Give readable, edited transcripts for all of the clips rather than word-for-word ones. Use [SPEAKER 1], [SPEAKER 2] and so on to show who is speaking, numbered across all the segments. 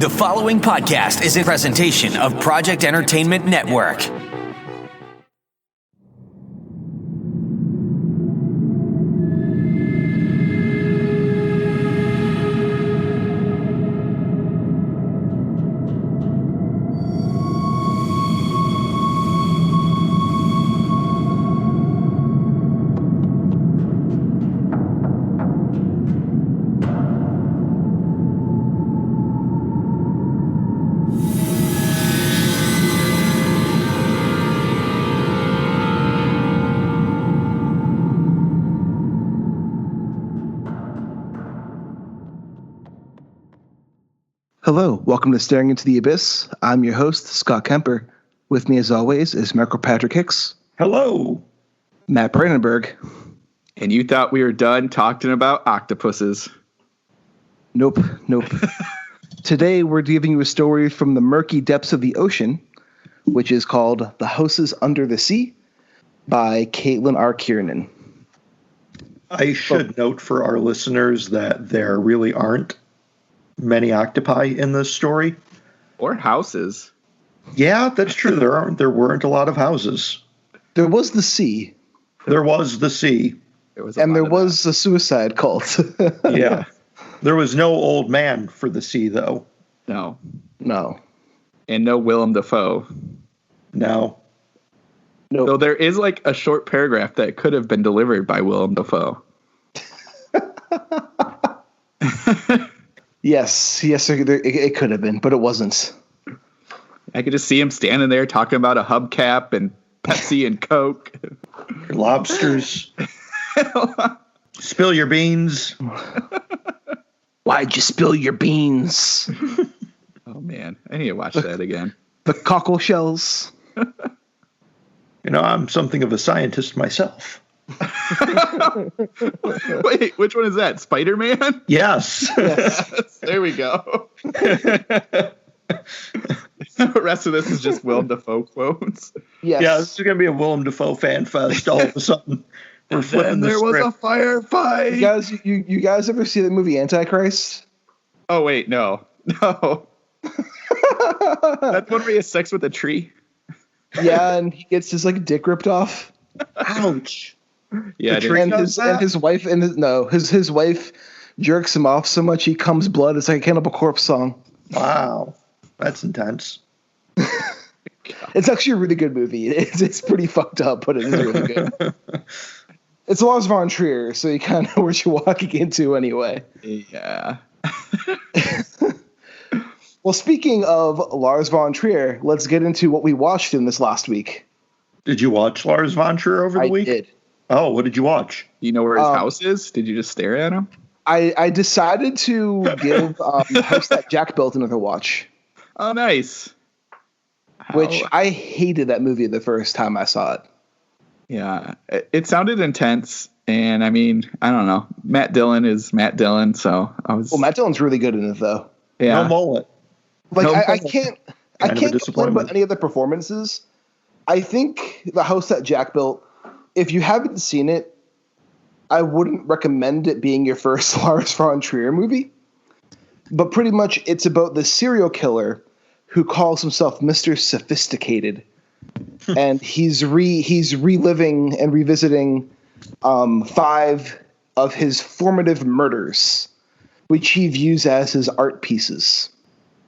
[SPEAKER 1] The following podcast is a presentation of Project Entertainment Network.
[SPEAKER 2] Hello, welcome to Staring Into the Abyss. I'm your host, Scott Kemper. With me, as always, is Michael Patrick Hicks.
[SPEAKER 3] Hello.
[SPEAKER 2] Matt Brandenburg.
[SPEAKER 4] And you thought we were done talking about octopuses.
[SPEAKER 2] Nope. Today, we're giving you a story from the murky depths of the ocean, which is called The Houses Under the Sea by Caitlin R. Kiernan.
[SPEAKER 3] I should note for our listeners that there really aren't many octopi in this story.
[SPEAKER 4] Or houses.
[SPEAKER 3] Yeah, that's true. There weren't a lot of houses.
[SPEAKER 2] There was the sea.
[SPEAKER 3] There was the sea.
[SPEAKER 2] There was a suicide cult.
[SPEAKER 3] Yeah. There was no old man for the sea, though.
[SPEAKER 4] No. And no Willem Dafoe.
[SPEAKER 3] No.
[SPEAKER 4] So there is like a short paragraph that could have been delivered by Willem Dafoe.
[SPEAKER 2] Yes, it could have been, but it wasn't.
[SPEAKER 4] I could just see him standing there talking about a hubcap and Pepsi and Coke.
[SPEAKER 3] Lobsters. Spill your beans.
[SPEAKER 2] Why'd you spill your beans?
[SPEAKER 4] Oh, man. I need to watch that again.
[SPEAKER 2] The cockle shells.
[SPEAKER 3] I'm something of a scientist myself.
[SPEAKER 4] Wait, which one is that? Spider-Man?
[SPEAKER 3] Yes.
[SPEAKER 4] There we go. The rest of this is just Willem Dafoe quotes.
[SPEAKER 2] Yes.
[SPEAKER 3] Yeah, this is going to be a Willem Dafoe fan fest all of a sudden. We're flipping the script.
[SPEAKER 4] There was a firefight.
[SPEAKER 2] You guys ever see the movie Antichrist?
[SPEAKER 4] Oh, wait, no. That's one where he has sex with a tree.
[SPEAKER 2] Yeah, and he gets his dick ripped off.
[SPEAKER 3] Ouch.
[SPEAKER 4] Yeah,
[SPEAKER 2] his wife jerks him off so much he comes blood. It's like a Cannibal Corpse song.
[SPEAKER 3] Wow, that's intense.
[SPEAKER 2] It's actually a really good movie. It's pretty fucked up, but it is really good. It's Lars von Trier, so you kind of know what you're walking into anyway.
[SPEAKER 4] Yeah.
[SPEAKER 2] Well, speaking of Lars von Trier, let's get into what we watched in this last week.
[SPEAKER 3] Did you watch Lars von Trier over the week?
[SPEAKER 2] I did.
[SPEAKER 3] Oh, what did you watch?
[SPEAKER 4] You know where his house is? Did you just stare at him?
[SPEAKER 2] I decided to give the House That Jack Built another watch.
[SPEAKER 4] Oh, nice.
[SPEAKER 2] Which I hated that movie the first time I saw it.
[SPEAKER 4] Yeah, it sounded intense. And I mean, I don't know. Matt Dillon is Matt Dillon, so I was.
[SPEAKER 2] Well, Matt Dillon's really good in it, though.
[SPEAKER 4] Yeah.
[SPEAKER 3] No mullet.
[SPEAKER 2] I can't complain about any of the performances. I think the House That Jack Built, if you haven't seen it, I wouldn't recommend it being your first Lars von Trier movie. But pretty much it's about the serial killer who calls himself Mr. Sophisticated. And he's reliving and revisiting 5 of his formative murders, which he views as his art pieces,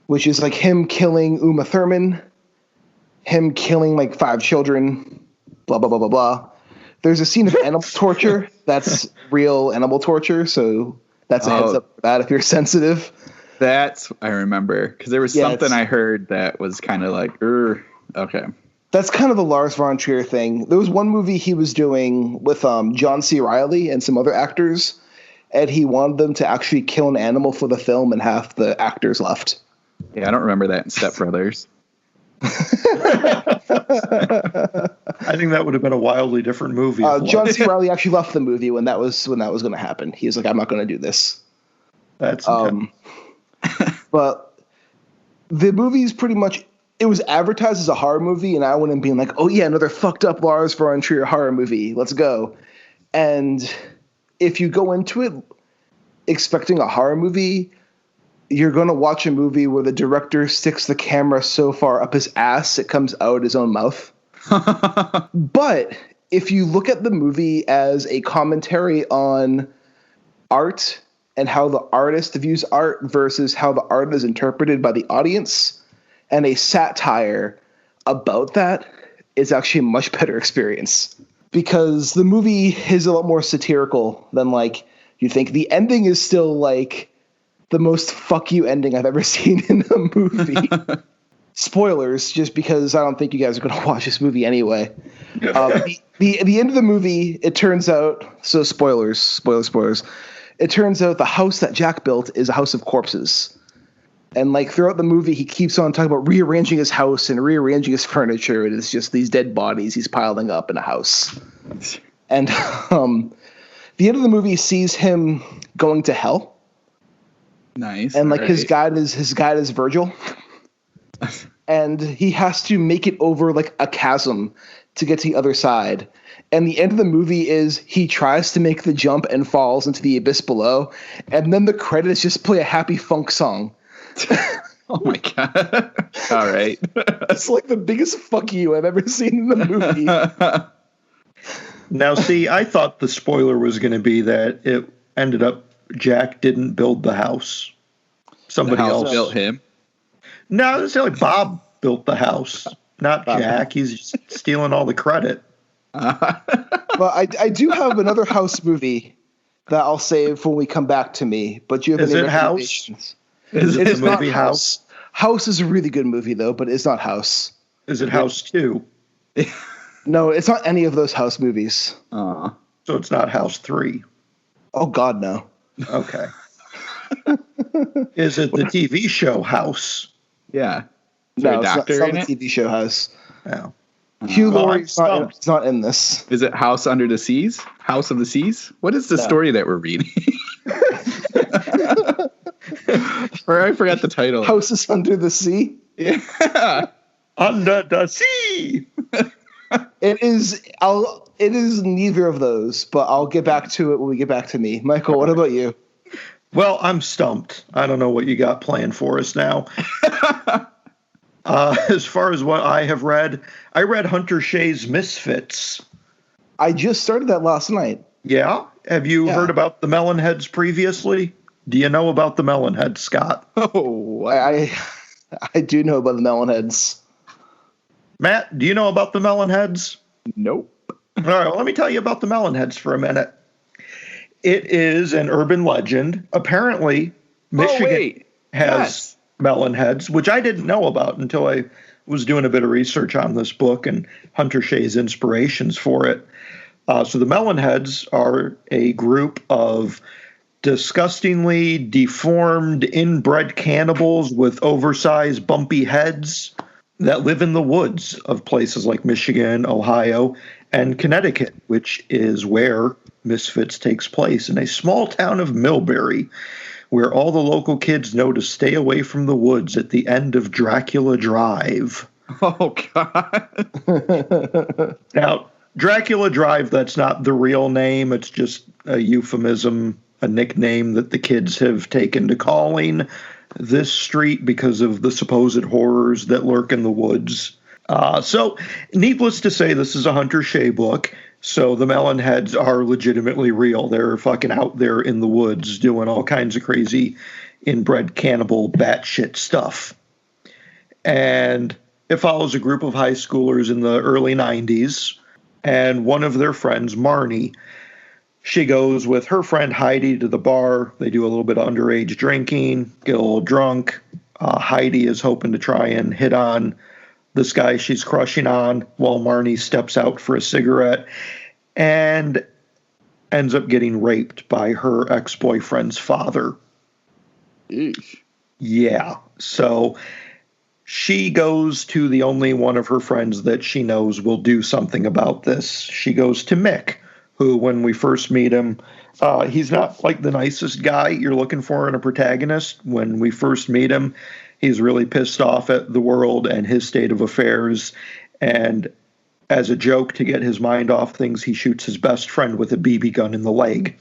[SPEAKER 2] which is like him killing Uma Thurman, him killing 5 children, blah, blah, blah, blah, blah. There's a scene of animal torture. That's real animal torture. So that's a heads up for that if you're sensitive.
[SPEAKER 4] That's, I remember, because there was something I heard that was kind of like, okay.
[SPEAKER 2] That's kind of the Lars von Trier thing. There was one movie he was doing with John C. Reilly and some other actors, and he wanted them to actually kill an animal for the film, and half the actors left.
[SPEAKER 4] Yeah, I don't remember that in Step Brothers.
[SPEAKER 3] I think that would have been a wildly different movie.
[SPEAKER 2] John C. Reilly actually left the movie when that was going to happen. He was like, "I'm not going to do this."
[SPEAKER 3] That's
[SPEAKER 2] but the movie's pretty much. It was advertised as a horror movie, and I went in being like, "Oh yeah, another fucked up Lars von Trier horror movie. Let's go." And if you go into it expecting a horror movie, you're going to watch a movie where the director sticks the camera so far up his ass it comes out his own mouth. But if you look at the movie as a commentary on art and how the artist views art versus how the art is interpreted by the audience, and a satire about that, is actually a much better experience. Because the movie is a lot more satirical than, like, you think. The ending is still, like, the most fuck you ending I've ever seen in a movie. Spoilers, just because I don't think you guys are going to watch this movie anyway. The end of the movie, it turns out, so spoilers. It turns out the house that Jack built is a house of corpses. And, like, throughout the movie, he keeps on talking about rearranging his house and rearranging his furniture. And it's just these dead bodies he's piling up in a house. And the end of the movie sees him going to hell.
[SPEAKER 4] Nice.
[SPEAKER 2] And, like, his guide is Virgil. And he has to make it over, like, a chasm to get to the other side. And the end of the movie is he tries to make the jump and falls into the abyss below. And then the credits just play a happy funk song.
[SPEAKER 4] Oh, my God. All right.
[SPEAKER 2] It's like the biggest fuck you I've ever seen in the movie.
[SPEAKER 3] Now, see, I thought the spoiler was going to be that it ended up Jack didn't build the house. Somebody else
[SPEAKER 4] built him.
[SPEAKER 3] No, it's like Bob built the house, not Jack. He's just stealing all the credit.
[SPEAKER 2] Well, I do have another House movie that I'll save when we come back to me. But do you have any recommendations?
[SPEAKER 3] Is it the movie House?
[SPEAKER 2] House is a really good movie, though, but it's not House.
[SPEAKER 3] Is it House 2?
[SPEAKER 2] No, it's not any of those House movies.
[SPEAKER 3] So it's not House 3?
[SPEAKER 2] Oh, God, no.
[SPEAKER 3] Okay. Is it the TV show House?
[SPEAKER 4] Yeah.
[SPEAKER 2] No, it's not the TV show House.
[SPEAKER 3] No.
[SPEAKER 2] Hugh Laurie's not in this.
[SPEAKER 4] Is it House Under the Seas? House of the Seas? What is the story that we're reading? Or I forgot the title.
[SPEAKER 2] Houses Under the Sea?
[SPEAKER 4] Yeah.
[SPEAKER 3] Under the Sea!
[SPEAKER 2] It is neither of those, but I'll get back to it when we get back to me. Michael, what about you?
[SPEAKER 3] Well, I'm stumped. I don't know what you got planned for us now. As far as what I have read, I read Hunter Shea's Misfits.
[SPEAKER 2] I just started that last night.
[SPEAKER 3] Yeah? Have you heard about the Melonheads previously? Do you know about the Melonheads, Scott?
[SPEAKER 2] Oh, I do know about the Melonheads.
[SPEAKER 3] Matt, do you know about the Melonheads?
[SPEAKER 4] Nope.
[SPEAKER 3] All right, well, let me tell you about the Melonheads for a minute. It is an urban legend. Apparently, Michigan has Melonheads, which I didn't know about until I was doing a bit of research on this book and Hunter Shea's inspirations for it. So the Melonheads are a group of disgustingly deformed, inbred cannibals with oversized, bumpy heads that live in the woods of places like Michigan, Ohio, and Connecticut, which is where Misfits takes place, in a small town of Millbury, where all the local kids know to stay away from the woods at the end of Dracula Drive.
[SPEAKER 4] Oh, God.
[SPEAKER 3] Now, Dracula Drive, that's not the real name. It's just a euphemism, a nickname that the kids have taken to calling this street because of the supposed horrors that lurk in the woods. So, needless to say, this is a Hunter Shea book. So the Melonheads are legitimately real. They're fucking out there in the woods doing all kinds of crazy inbred cannibal batshit stuff. And it follows a group of high schoolers in the early 90s. And one of their friends, Marnie, she goes with her friend Heidi to the bar. They do a little bit of underage drinking, get a little drunk. Heidi is hoping to try and hit on this guy she's crushing on while Marnie steps out for a cigarette and ends up getting raped by her ex-boyfriend's father.
[SPEAKER 4] Eesh.
[SPEAKER 3] Yeah. So she goes to the only one of her friends that she knows will do something about this. She goes to Mick, who, when we first meet him, he's not like the nicest guy you're looking for in a protagonist. When we first meet him, he's really pissed off at the world and his state of affairs. And as a joke, to get his mind off things, he shoots his best friend with a BB gun in the leg.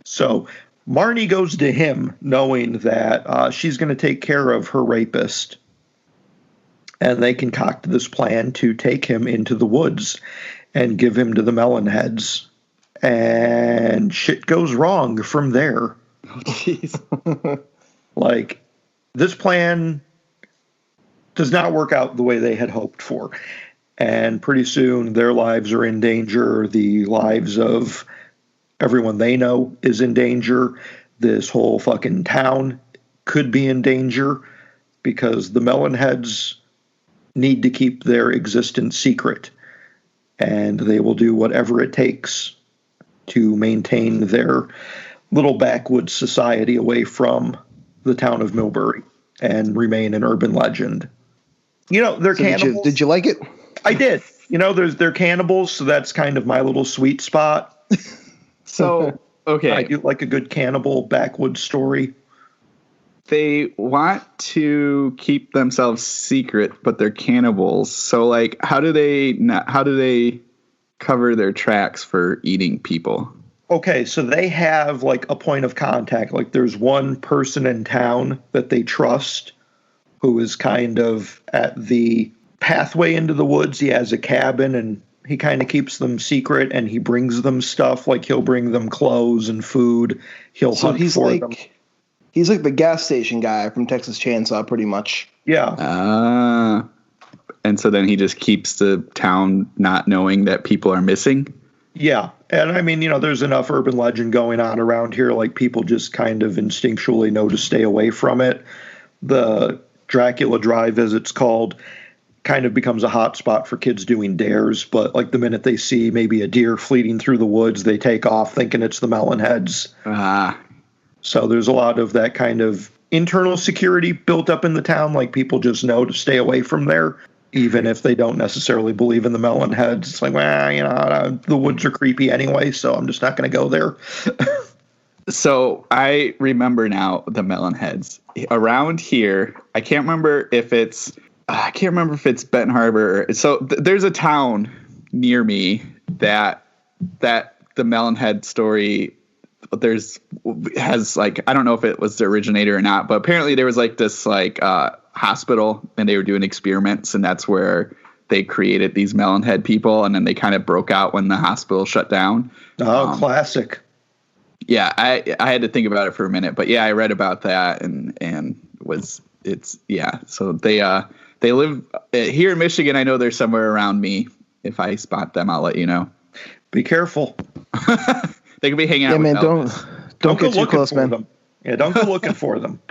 [SPEAKER 3] So Marnie goes to him knowing that she's going to take care of her rapist. And they concoct this plan to take him into the woods and give him to the Melonheads. And shit goes wrong from there.
[SPEAKER 4] Oh, jeez.
[SPEAKER 3] Like, this plan does not work out the way they had hoped for. And pretty soon their lives are in danger. The lives of everyone they know is in danger. This whole fucking town could be in danger because the Melonheads need to keep their existence secret. And they will do whatever it takes to maintain their little backwoods society away from the town of Millbury and remain an urban legend. You know, they're cannibals.
[SPEAKER 2] Did you like it?
[SPEAKER 3] I did. You know, they're cannibals, so that's kind of my little sweet spot.
[SPEAKER 4] So, okay.
[SPEAKER 3] I do like a good cannibal backwoods story.
[SPEAKER 4] They want to keep themselves secret, but they're cannibals. So, like, how do they cover their tracks for eating people?
[SPEAKER 3] Okay, so they have, like, a point of contact. Like, there's one person in town that they trust who is kind of at the pathway into the woods. He has a cabin, and he kind of keeps them secret, and he brings them stuff. Like, he'll bring them clothes and food. He'll hunt for them.
[SPEAKER 2] He's like the gas station guy from Texas Chainsaw, pretty much.
[SPEAKER 3] Yeah.
[SPEAKER 4] And so then he just keeps the town not knowing that people are missing?
[SPEAKER 3] Yeah. And I mean, you know, there's enough urban legend going on around here. Like, people just kind of instinctually know to stay away from it. The Dracula Drive, as it's called, kind of becomes a hot spot for kids doing dares. But, like, the minute they see maybe a deer fleeting through the woods, they take off thinking it's the Melonheads. So there's a lot of that kind of internal security built up in the town. Like, people just know to stay away from there, even if they don't necessarily believe in the Melonheads. It's like, well, you know, the woods are creepy anyway, so I'm just not going to go there.
[SPEAKER 4] So I remember now the Melonheads around here. I can't remember if it's Benton Harbor. So there's a town near me that the Melonhead story has like, I don't know if it was the originator or not, but apparently there was like this like hospital, and they were doing experiments, and that's where they created these Melonhead people, and then they kind of broke out when the hospital shut down.
[SPEAKER 3] Oh, classic.
[SPEAKER 4] Yeah, I had to think about it for a minute, but yeah, I read about that so they live here in Michigan. I know they're somewhere around me. If I spot them, I'll let you know.
[SPEAKER 3] Be careful.
[SPEAKER 4] They could be hanging out.
[SPEAKER 2] Yeah, man,
[SPEAKER 4] elephants.
[SPEAKER 2] don't get too close, man.
[SPEAKER 3] Them. Yeah, don't go looking for them.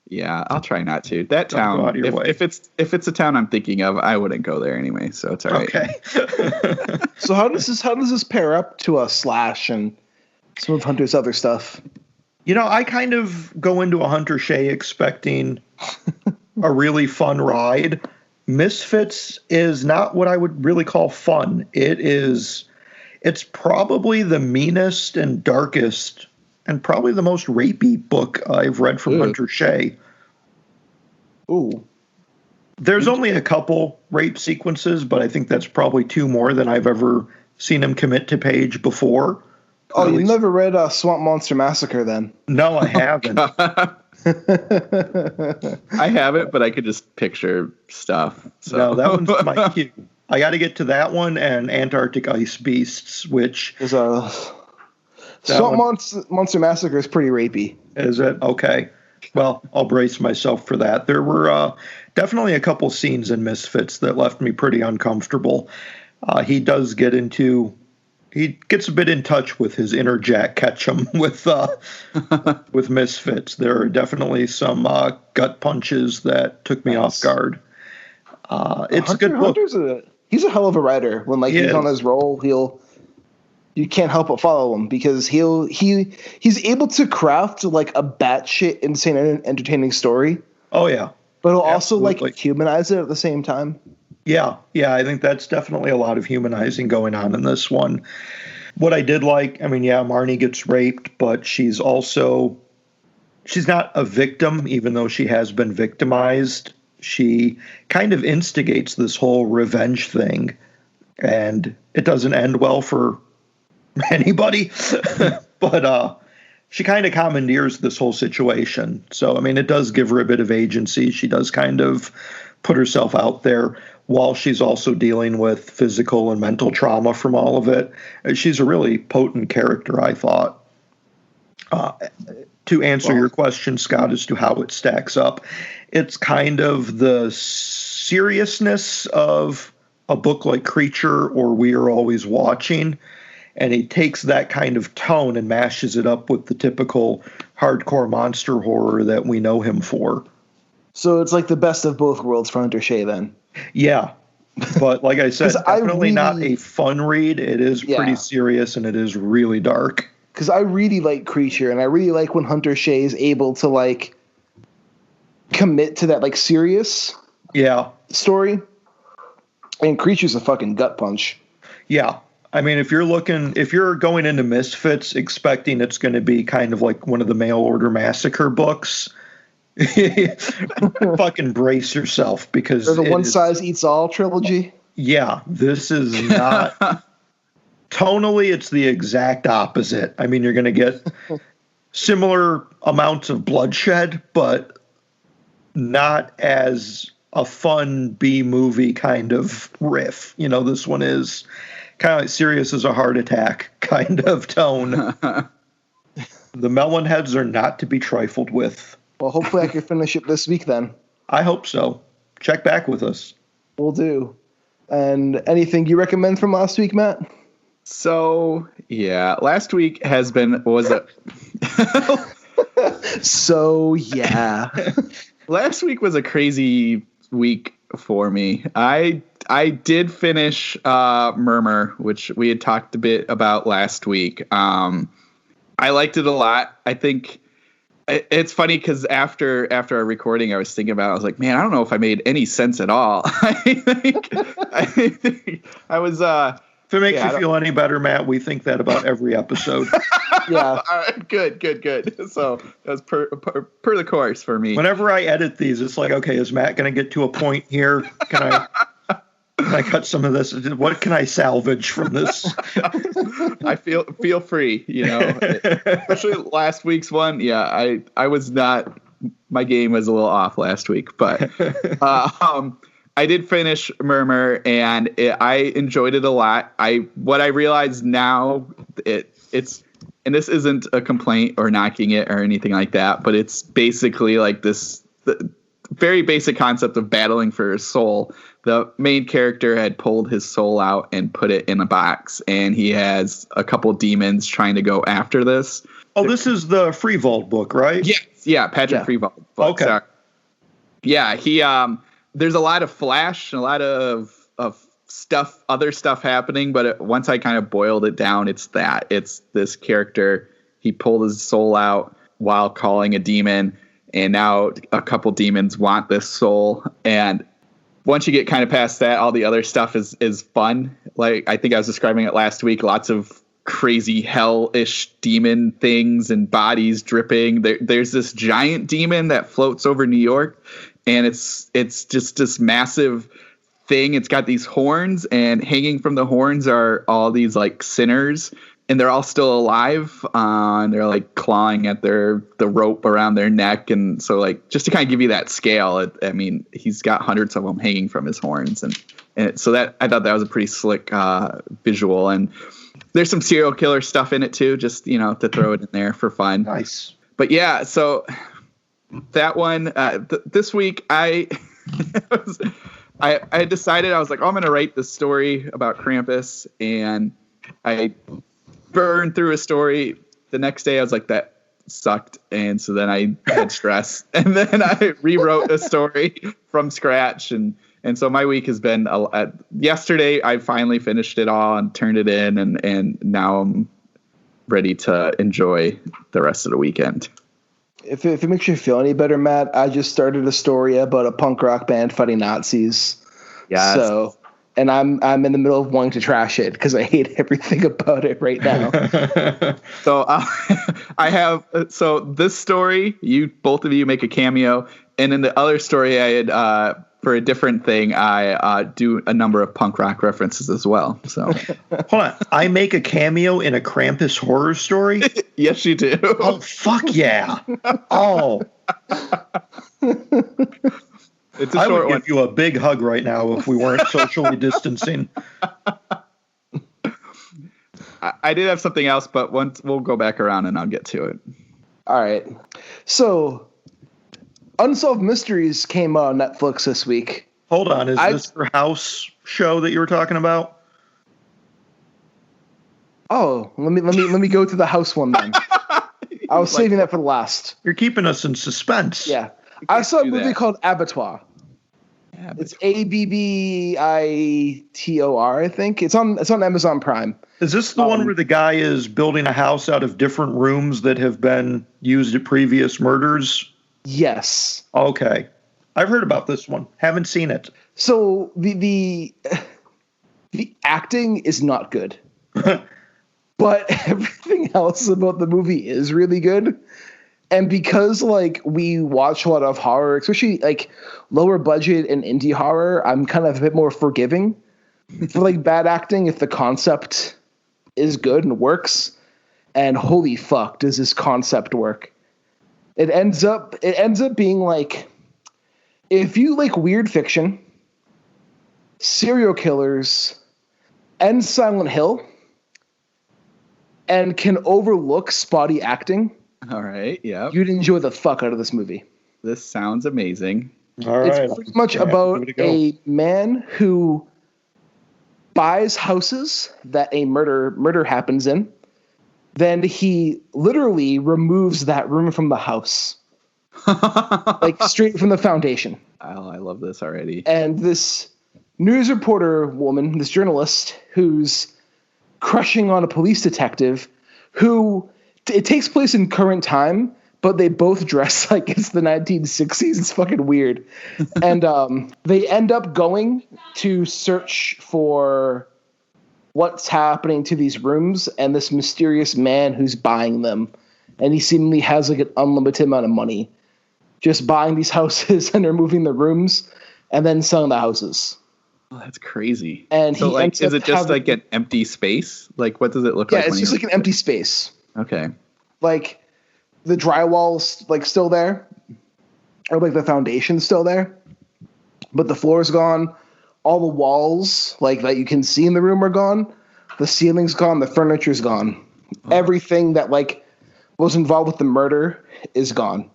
[SPEAKER 4] Yeah, I'll try not to. That town, if it's a town I'm thinking of, I wouldn't go there anyway, so it's all right.
[SPEAKER 3] Okay.
[SPEAKER 2] So how does this pair up to a Slash and some of Hunter's other stuff?
[SPEAKER 3] You know, I kind of go into a Hunter Shea expecting a really fun ride. Misfits is not what I would really call fun. It's probably the meanest and darkest and probably the most rapey book I've read from Hunter Shea.
[SPEAKER 2] Ooh.
[SPEAKER 3] There's only a couple rape sequences, but I think that's probably two more than I've ever seen him commit to page before.
[SPEAKER 2] Oh, you never read Swamp Monster Massacre then?
[SPEAKER 3] No, I haven't.
[SPEAKER 4] I haven't, but I could just picture stuff. So.
[SPEAKER 3] No, that one's my cue. I got to get to that one and Antarctic Ice Beasts, which
[SPEAKER 2] is Swamp Monster Massacre is pretty rapey.
[SPEAKER 3] Is it? Okay. Well, I'll brace myself for that. There were definitely a couple scenes in Misfits that left me pretty uncomfortable. He gets a bit in touch with his inner Jack Ketchum with Misfits. There are definitely some gut punches that took me off guard. It's a good book.
[SPEAKER 2] He's a hell of a writer. When he's on his roll, you can't help but follow him because he's able to craft like a batshit insane and entertaining story.
[SPEAKER 3] Oh yeah,
[SPEAKER 2] but he'll also humanize it at the same time.
[SPEAKER 3] Yeah, I think that's definitely a lot of humanizing going on in this one. What I did like, I mean, yeah, Marnie gets raped, but she's not a victim, even though she has been victimized. She kind of instigates this whole revenge thing, and it doesn't end well for anybody. But she kind of commandeers this whole situation. So, I mean, it does give her a bit of agency. She does kind of put herself out there while she's also dealing with physical and mental trauma from all of it. She's a really potent character, I thought. To answer your question, Scott, as to how it stacks up, it's kind of the seriousness of a book like Creature or We Are Always Watching, and he takes that kind of tone and mashes it up with the typical hardcore monster horror that we know him for.
[SPEAKER 2] So it's like the best of both worlds for Hunter Shea then.
[SPEAKER 3] Yeah. But like I said, definitely not a fun read. It is pretty serious and it is really dark.
[SPEAKER 2] Because I really like Creature, and I really like when Hunter Shea is able to like commit to that like serious story. And Creature's a fucking gut punch.
[SPEAKER 3] Yeah. I mean, if you're going into Misfits expecting it's going to be kind of like one of the mail order massacre books, fucking brace yourself, because
[SPEAKER 2] or the one size eats all trilogy.
[SPEAKER 3] Yeah, this is not. Tonally, it's the exact opposite. I mean, you're going to get similar amounts of bloodshed, but not as a fun B-movie kind of riff. You know, this one is kind of like serious as a heart attack kind of tone. The melon heads are not to be trifled with.
[SPEAKER 2] Well, hopefully I can finish it this week then.
[SPEAKER 3] I hope so. Check back with us.
[SPEAKER 2] Will do. And anything you recommend from last week, Matt?
[SPEAKER 4] So, yeah, last week was a last week was a crazy week for me. I did finish Murmur, which we had talked a bit about last week. I liked it a lot. I think it's funny because after our recording, I was thinking about it. I was like, man, I don't know if I made any sense at all. I think I was.
[SPEAKER 3] If it makes you feel any better, Matt, we think that about every episode.
[SPEAKER 2] Yeah.
[SPEAKER 4] All right, good. So that was per the course for me.
[SPEAKER 3] Whenever I edit these, it's like, okay, is Matt going to get to a point here? Can I cut some of this? What can I salvage from this?
[SPEAKER 4] I feel free, you know, especially last week's one. Yeah, I was not, my game was a little off last week, but I did finish Murmur, and I enjoyed it a lot. What I realize now, it's, and this isn't a complaint or knocking it or anything like that, but it's basically like the very basic concept of battling for his soul. The main character had pulled his soul out and put it in a box, and he has a couple demons trying to go after this.
[SPEAKER 3] Oh, this is the Freevault book, right?
[SPEAKER 4] Yes, yeah, Patrick Freevault book.
[SPEAKER 3] Okay.
[SPEAKER 4] Sorry. Yeah, he there's a lot of flash and a lot of stuff, other stuff happening, but once I kind of boiled it down, it's this character. He pulled his soul out while calling a demon, and now a couple demons want this soul. And once you get kind of past that, all the other stuff is fun. Like I think I was describing it last week, lots of crazy hell-ish demon things and bodies dripping. There's this giant demon that floats over New York, and it's just this massive thing. It's got these horns, and hanging from the horns are all these like sinners, and they're all still alive. And they're like clawing at the rope around their neck. And so like, just to kind of give you that scale, I mean, he's got hundreds of them hanging from his horns. And so that, I thought that was a pretty slick visual. And there's some serial killer stuff in it too, just, you know, to throw it in there for fun.
[SPEAKER 3] Nice.
[SPEAKER 4] But yeah, so that one, this week I decided, I was like, oh, I'm going to write this story about Krampus, and I burned through a story. The next day I was like, that sucked. And so then I had stress, and then I rewrote a story from scratch. And so my week has been, yesterday I finally finished it all and turned it in, and now I'm ready to enjoy the rest of the weekend.
[SPEAKER 2] If it makes you feel any better, Matt, I just started a story about a punk rock band fighting Nazis.
[SPEAKER 4] Yeah.
[SPEAKER 2] So, and I'm in the middle of wanting to trash it because I hate everything about it right now.
[SPEAKER 4] So I have, so this story, both of you make a cameo, and in the other story I had for a different thing, I do a number of punk rock references as well. So
[SPEAKER 3] hold on, I make a cameo in a Krampus horror story.
[SPEAKER 4] Yes, you do.
[SPEAKER 3] Oh fuck yeah! Oh,
[SPEAKER 4] It's a
[SPEAKER 3] I
[SPEAKER 4] short
[SPEAKER 3] would
[SPEAKER 4] one.
[SPEAKER 3] give you a big hug right now if we weren't socially distancing.
[SPEAKER 4] I did have something else, but once we'll go back around and I'll get to it.
[SPEAKER 2] All right. So, Unsolved Mysteries came out on Netflix this week.
[SPEAKER 3] Hold on, is this your house show that you were talking about?
[SPEAKER 2] Oh, let me go to the house one then. I was saving that for the last.
[SPEAKER 3] You're keeping us in suspense.
[SPEAKER 2] Yeah. I saw a movie called Abattoir. It's Abbeitor, I think. It's on Amazon Prime.
[SPEAKER 3] Is this the one where the guy is building a house out of different rooms that have been used at previous murders?
[SPEAKER 2] Yes.
[SPEAKER 3] Okay. I've heard about this one. Haven't seen it.
[SPEAKER 2] So the acting is not good. But everything else about the movie is really good. And because like we watch a lot of horror, especially like lower budget and indie horror, I'm kind of a bit more forgiving for like bad acting if the concept is good and works. And holy fuck, does this concept work? It ends up being like, if you like weird fiction, serial killers, and Silent Hill, and can overlook spotty acting,
[SPEAKER 4] All right. Yeah.
[SPEAKER 2] you'd enjoy the fuck out of this movie.
[SPEAKER 4] This sounds amazing.
[SPEAKER 3] All right.
[SPEAKER 2] It's pretty much about a man who buys houses that a murder happens in. Then he literally removes that room from the house. Like straight from the foundation.
[SPEAKER 4] Oh, I love this already.
[SPEAKER 2] And this news reporter woman, this journalist, who's crushing on a police detective who it takes place in current time, but they both dress like it's the 1960s. It's fucking weird. And they end up going to search for what's happening to these rooms and this mysterious man who's buying them. And he seemingly has like an unlimited amount of money, just buying these houses and removing the rooms and then selling the houses.
[SPEAKER 4] Oh, that's crazy.
[SPEAKER 2] And
[SPEAKER 4] so, like, is it just like an empty space? Like, what does it look like?
[SPEAKER 2] Yeah, it's just like an empty space.
[SPEAKER 4] Okay.
[SPEAKER 2] Like the drywall's like still there, or like the foundation's still there, but the floor's gone. All the walls like that you can see in the room are gone. The ceiling's gone. The furniture's gone. Oh. Everything that like was involved with the murder is gone.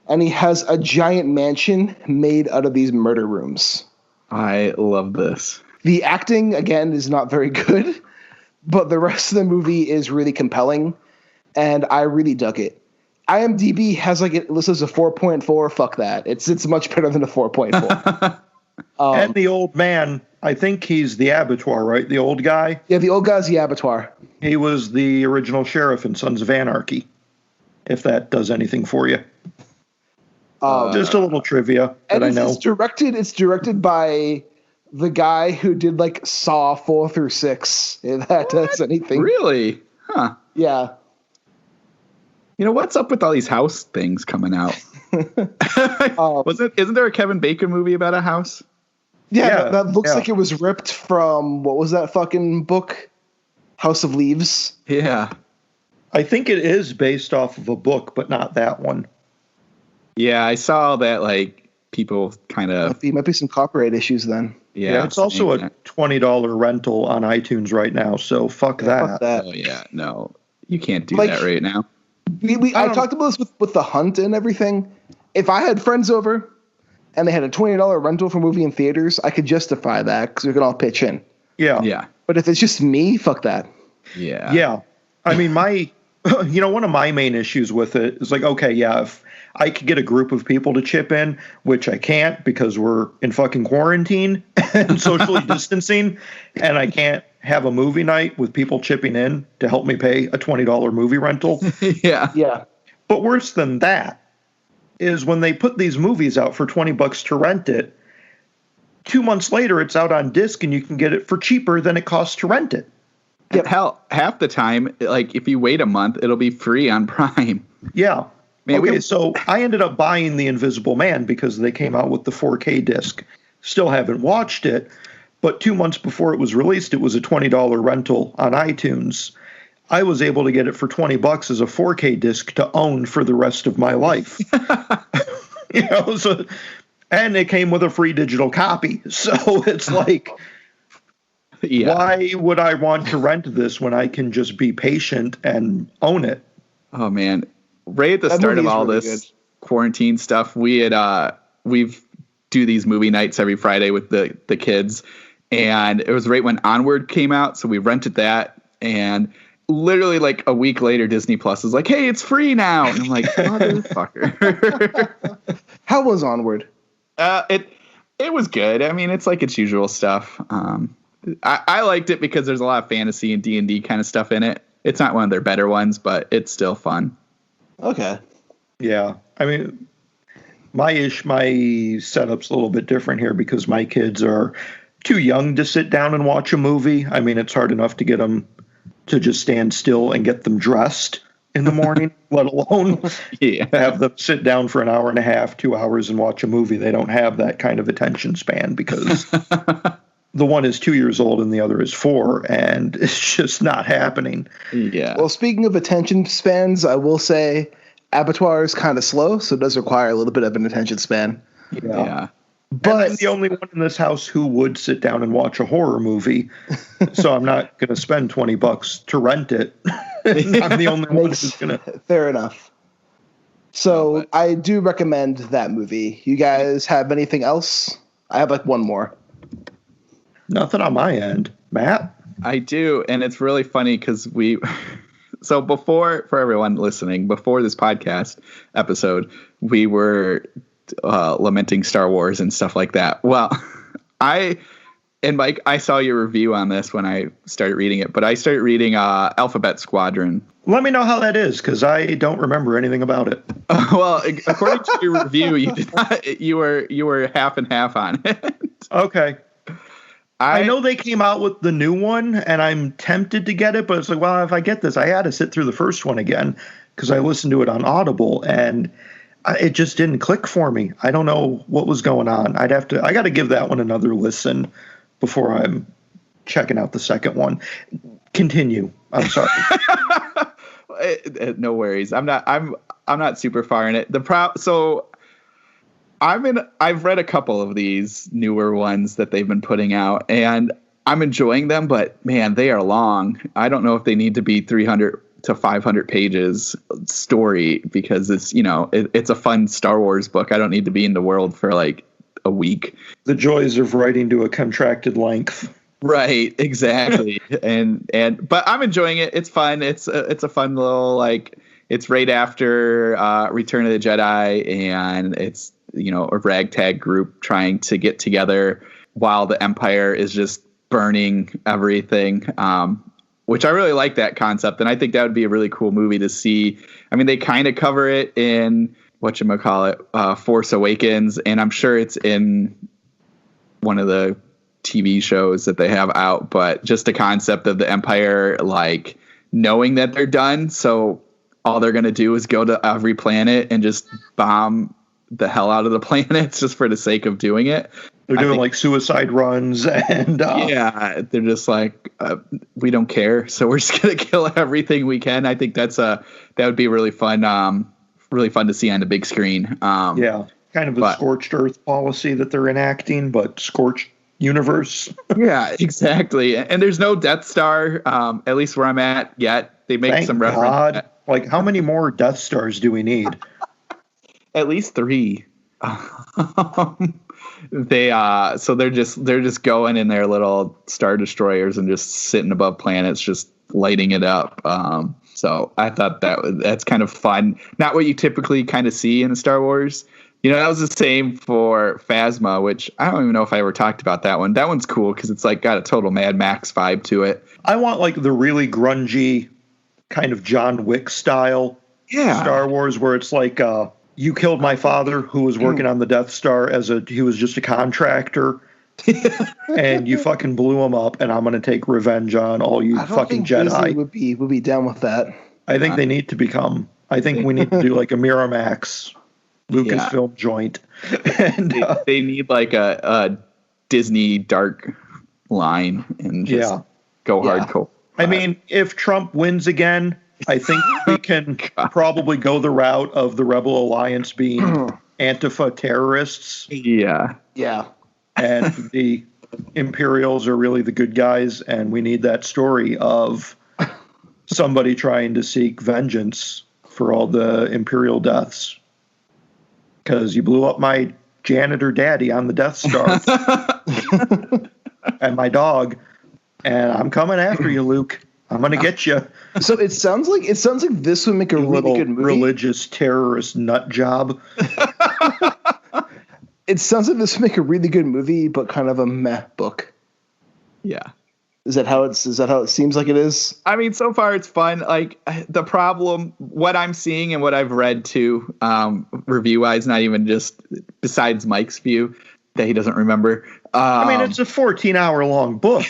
[SPEAKER 2] And he has a giant mansion made out of these murder rooms.
[SPEAKER 4] I love this.
[SPEAKER 2] The acting, again, is not very good, but the rest of the movie is really compelling, and I really dug it. IMDb has like it lists as a 4.4. Fuck that. It's much better than a 4.4.
[SPEAKER 3] And the old man, I think he's the abattoir, right? The old guy?
[SPEAKER 2] Yeah, the old guy's the abattoir.
[SPEAKER 3] He was the original sheriff in Sons of Anarchy, if that does anything for you. Just a little trivia that I know.
[SPEAKER 2] It's directed by the guy who did like Saw 4 through 6. If that does anything.
[SPEAKER 4] Really? Huh.
[SPEAKER 2] Yeah.
[SPEAKER 4] You know, what's up with all these house things coming out? Isn't there a Kevin Bacon movie about a house?
[SPEAKER 2] Yeah, that looks like it was ripped from, what was that fucking book? House of Leaves?
[SPEAKER 4] Yeah.
[SPEAKER 3] I think it is based off of a book, but not that one.
[SPEAKER 4] Yeah, I saw that, like, people kind of...
[SPEAKER 2] Might be some copyright issues then.
[SPEAKER 3] Yeah, it's also a $20 rental on iTunes right now, so fuck that.
[SPEAKER 2] Fuck that.
[SPEAKER 4] Oh, yeah, no. You can't do that right now.
[SPEAKER 2] I talked about this with The Hunt and everything. If I had friends over and they had a $20 rental for movie in theaters, I could justify that because we could all pitch in.
[SPEAKER 3] Yeah.
[SPEAKER 4] Yeah.
[SPEAKER 2] But if it's just me, fuck that.
[SPEAKER 4] Yeah.
[SPEAKER 3] Yeah. I mean, one of my main issues with it is like, okay, yeah, if I could get a group of people to chip in, which I can't because we're in fucking quarantine and socially distancing, and I can't have a movie night with people chipping in to help me pay a $20 movie rental.
[SPEAKER 4] Yeah.
[SPEAKER 2] Yeah.
[SPEAKER 3] But worse than that is when they put these movies out for $20 to rent it, 2 months later it's out on disc and you can get it for cheaper than it costs to rent it.
[SPEAKER 4] Yep. Hell, half the time, like if you wait a month, it'll be free on Prime.
[SPEAKER 3] Yeah.
[SPEAKER 4] Man,
[SPEAKER 3] so I ended up buying The Invisible Man because they came out with the 4K disc. Still haven't watched it, but 2 months before it was released, it was a $20 rental on iTunes. I was able to get it for $20 as a 4K disc to own for the rest of my life. And it came with a free digital copy. So it's like, why would I want to rent this when I can just be patient and own it?
[SPEAKER 4] Oh man. Right at the start of all this quarantine stuff, we've do these movie nights every Friday with the kids, and it was right when Onward came out, so we rented that, and literally like a week later, Disney Plus is like, "Hey, it's free now," and I'm like, "Motherfucker!"
[SPEAKER 2] How was Onward?
[SPEAKER 4] It was good. I mean, it's like its usual stuff. I liked it because there's a lot of fantasy and D&D kind of stuff in it. It's not one of their better ones, but it's still fun.
[SPEAKER 2] Okay.
[SPEAKER 3] Yeah. I mean, my setup's a little bit different here because my kids are too young to sit down and watch a movie. I mean, it's hard enough to get them to just stand still and get them dressed in the morning, let alone have them sit down for an hour and a half, 2 hours and watch a movie. They don't have that kind of attention span because the one is 2 years old and the other is 4, and it's just not happening.
[SPEAKER 4] Yeah.
[SPEAKER 2] Well, speaking of attention spans, I will say Abattoir is kind of slow, so it does require a little bit of an attention span.
[SPEAKER 4] Yeah.
[SPEAKER 3] But I'm the only one in this house who would sit down and watch a horror movie, so I'm not going to spend $20 to rent it. I'm the only one who's going to.
[SPEAKER 2] Fair enough. So I do recommend that movie. You guys have anything else? I have like one more.
[SPEAKER 3] Nothing on my end. Matt?
[SPEAKER 4] I do, and it's really funny because so before, for everyone listening, before this podcast episode, we were lamenting Star Wars and stuff like that. Well, Mike, I saw your review on this when I started reading it, but I started reading Alphabet Squadron.
[SPEAKER 3] Let me know how that is, because I don't remember anything about it.
[SPEAKER 4] Well, according to your review, you did not. You were half and half on it.
[SPEAKER 3] Okay. I know they came out with the new one, and I'm tempted to get it, but it's like, well, if I get this, I had to sit through the first one again because I listened to it on Audible, and it just didn't click for me. I don't know what was going on. I got to give that one another listen before I'm checking out the second one. Continue. I'm sorry.
[SPEAKER 4] No worries. I'm not super far in it. So I've read a couple of these newer ones that they've been putting out, and I'm enjoying them, but man, they are long. I don't know if they need to be 300 to 500 pages story because it's, it's a fun Star Wars book. I don't need to be in the world for like a week.
[SPEAKER 3] The joys of writing to a contracted length.
[SPEAKER 4] Right, exactly. But I'm enjoying it. It's fun. It's a fun little, like, it's right after Return of the Jedi, and it's, a ragtag group trying to get together while the Empire is just burning everything. Which I really like that concept, and I think that would be a really cool movie to see. I mean, they kind of cover it in Force Awakens, and I'm sure it's in one of the TV shows that they have out, but just the concept of the Empire, like, knowing that they're done, so all they're going to do is go to every planet and just bomb the hell out of the planets just for the sake of doing it.
[SPEAKER 3] They're doing like suicide runs, and
[SPEAKER 4] yeah, they're just like, we don't care, so we're just going to kill everything we can. I think that would be really fun to see on the big screen.
[SPEAKER 3] Yeah, kind of a scorched earth policy that they're enacting, but scorched universe.
[SPEAKER 4] Yeah, exactly. And there's no Death Star, at least where I'm at yet. They make some reference.
[SPEAKER 3] Like, how many more Death Stars do we need?
[SPEAKER 4] At least 3. So they're just going in their little Star Destroyers and just sitting above planets, just lighting it up. So I thought that's kind of fun. Not what you typically kind of see in Star Wars. That was the same for Phasma, which I don't even know if I ever talked about that one. That one's cool because it's like got a total Mad Max vibe to it.
[SPEAKER 3] I want like the really grungy kind of John Wick style Star Wars where it's like you killed my father who was working on the Death Star he was just a contractor. And you fucking blew him up, and I'm going to take revenge on all you fucking Jedi.
[SPEAKER 2] Disney would be down with that.
[SPEAKER 3] I think they need to become I think we need to do like a Miramax Lucasfilm joint. And
[SPEAKER 4] they need like a Disney dark line and just go hardcore.
[SPEAKER 3] I mean, if Trump wins again, I think we can probably go the route of the Rebel Alliance being Antifa terrorists.
[SPEAKER 4] Yeah.
[SPEAKER 2] Yeah.
[SPEAKER 3] And the Imperials are really the good guys, and we need that story of somebody trying to seek vengeance for all the Imperial deaths. Because you blew up my janitor daddy on the Death Star and my dog, and I'm coming after you, Luke. I'm gonna get you.
[SPEAKER 2] So it sounds like this would make a really good movie.
[SPEAKER 3] Religious terrorist nut job.
[SPEAKER 2] It sounds like this would make a really good movie, but kind of a meh book.
[SPEAKER 4] Yeah.
[SPEAKER 2] Is that how it seems like it is?
[SPEAKER 4] I mean, so far it's fun. Like the problem, what I'm seeing and what I've read too, review-wise, not even just besides Mike's view that he doesn't remember.
[SPEAKER 3] I mean, it's a 14-hour-long book.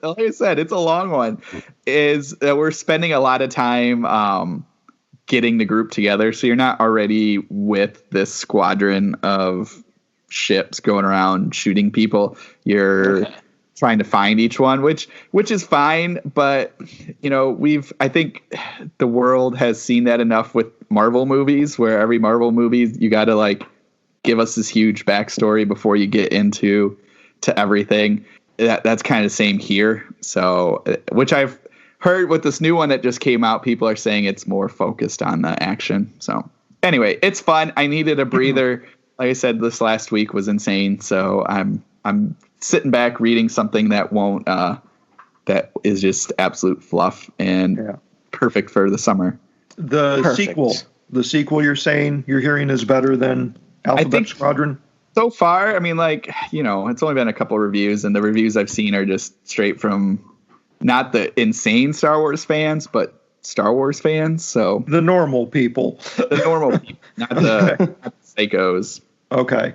[SPEAKER 4] Like I said, it's a long one. Is that we're spending a lot of time getting the group together, so you're not already with this squadron of ships going around shooting people. You're trying to find each one, which is fine, but I think the world has seen that enough with Marvel movies, where every Marvel movie you got to like give us this huge backstory before you get into everything. That's kind of the same here. So, which I've heard with this new one that just came out, people are saying it's more focused on the action. So anyway, it's fun. I needed a breather. Like I said, this last week was insane. So I'm sitting back reading something that won't, that is just absolute fluff and perfect for the summer.
[SPEAKER 3] The sequel you're saying you're hearing is better than Alphabet Squadron?
[SPEAKER 4] So far, I mean, like, it's only been a couple reviews, and the reviews I've seen are just straight from not the insane Star Wars fans, but Star Wars fans. So
[SPEAKER 3] the normal people.
[SPEAKER 4] Not the psychos.
[SPEAKER 3] Okay.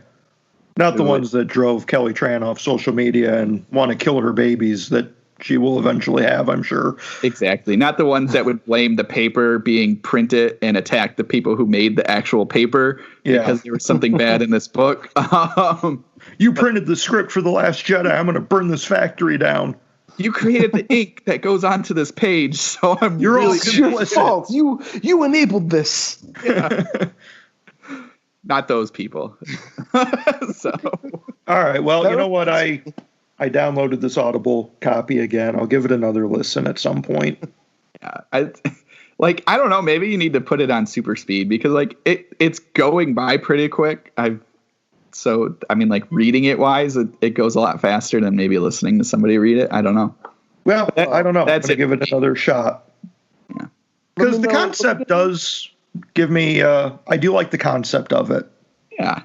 [SPEAKER 3] Not the ones that drove Kelly Tran off social media and want to kill her babies that she will eventually have, I'm sure.
[SPEAKER 4] Exactly. Not the ones that would blame the paper being printed and attack the people who made the actual paper because there was something bad in this book.
[SPEAKER 3] You printed the script for The Last Jedi. I'm going to burn this factory down.
[SPEAKER 4] You created the ink that goes onto this page, so
[SPEAKER 2] You're really your fault. You enabled this.
[SPEAKER 4] Yeah. Not those people. So.
[SPEAKER 3] All right. Well, you know what? I downloaded this Audible copy again. I'll give it another listen at some point.
[SPEAKER 4] Yeah, I don't know. Maybe you need to put it on super speed because it's going by pretty quick. Reading it wise, it goes a lot faster than maybe listening to somebody read it. I don't know.
[SPEAKER 3] Well, I don't know. That's I'm gonna give it another shot. Yeah, because the concept does give me. I do like the concept of it.
[SPEAKER 4] Yeah.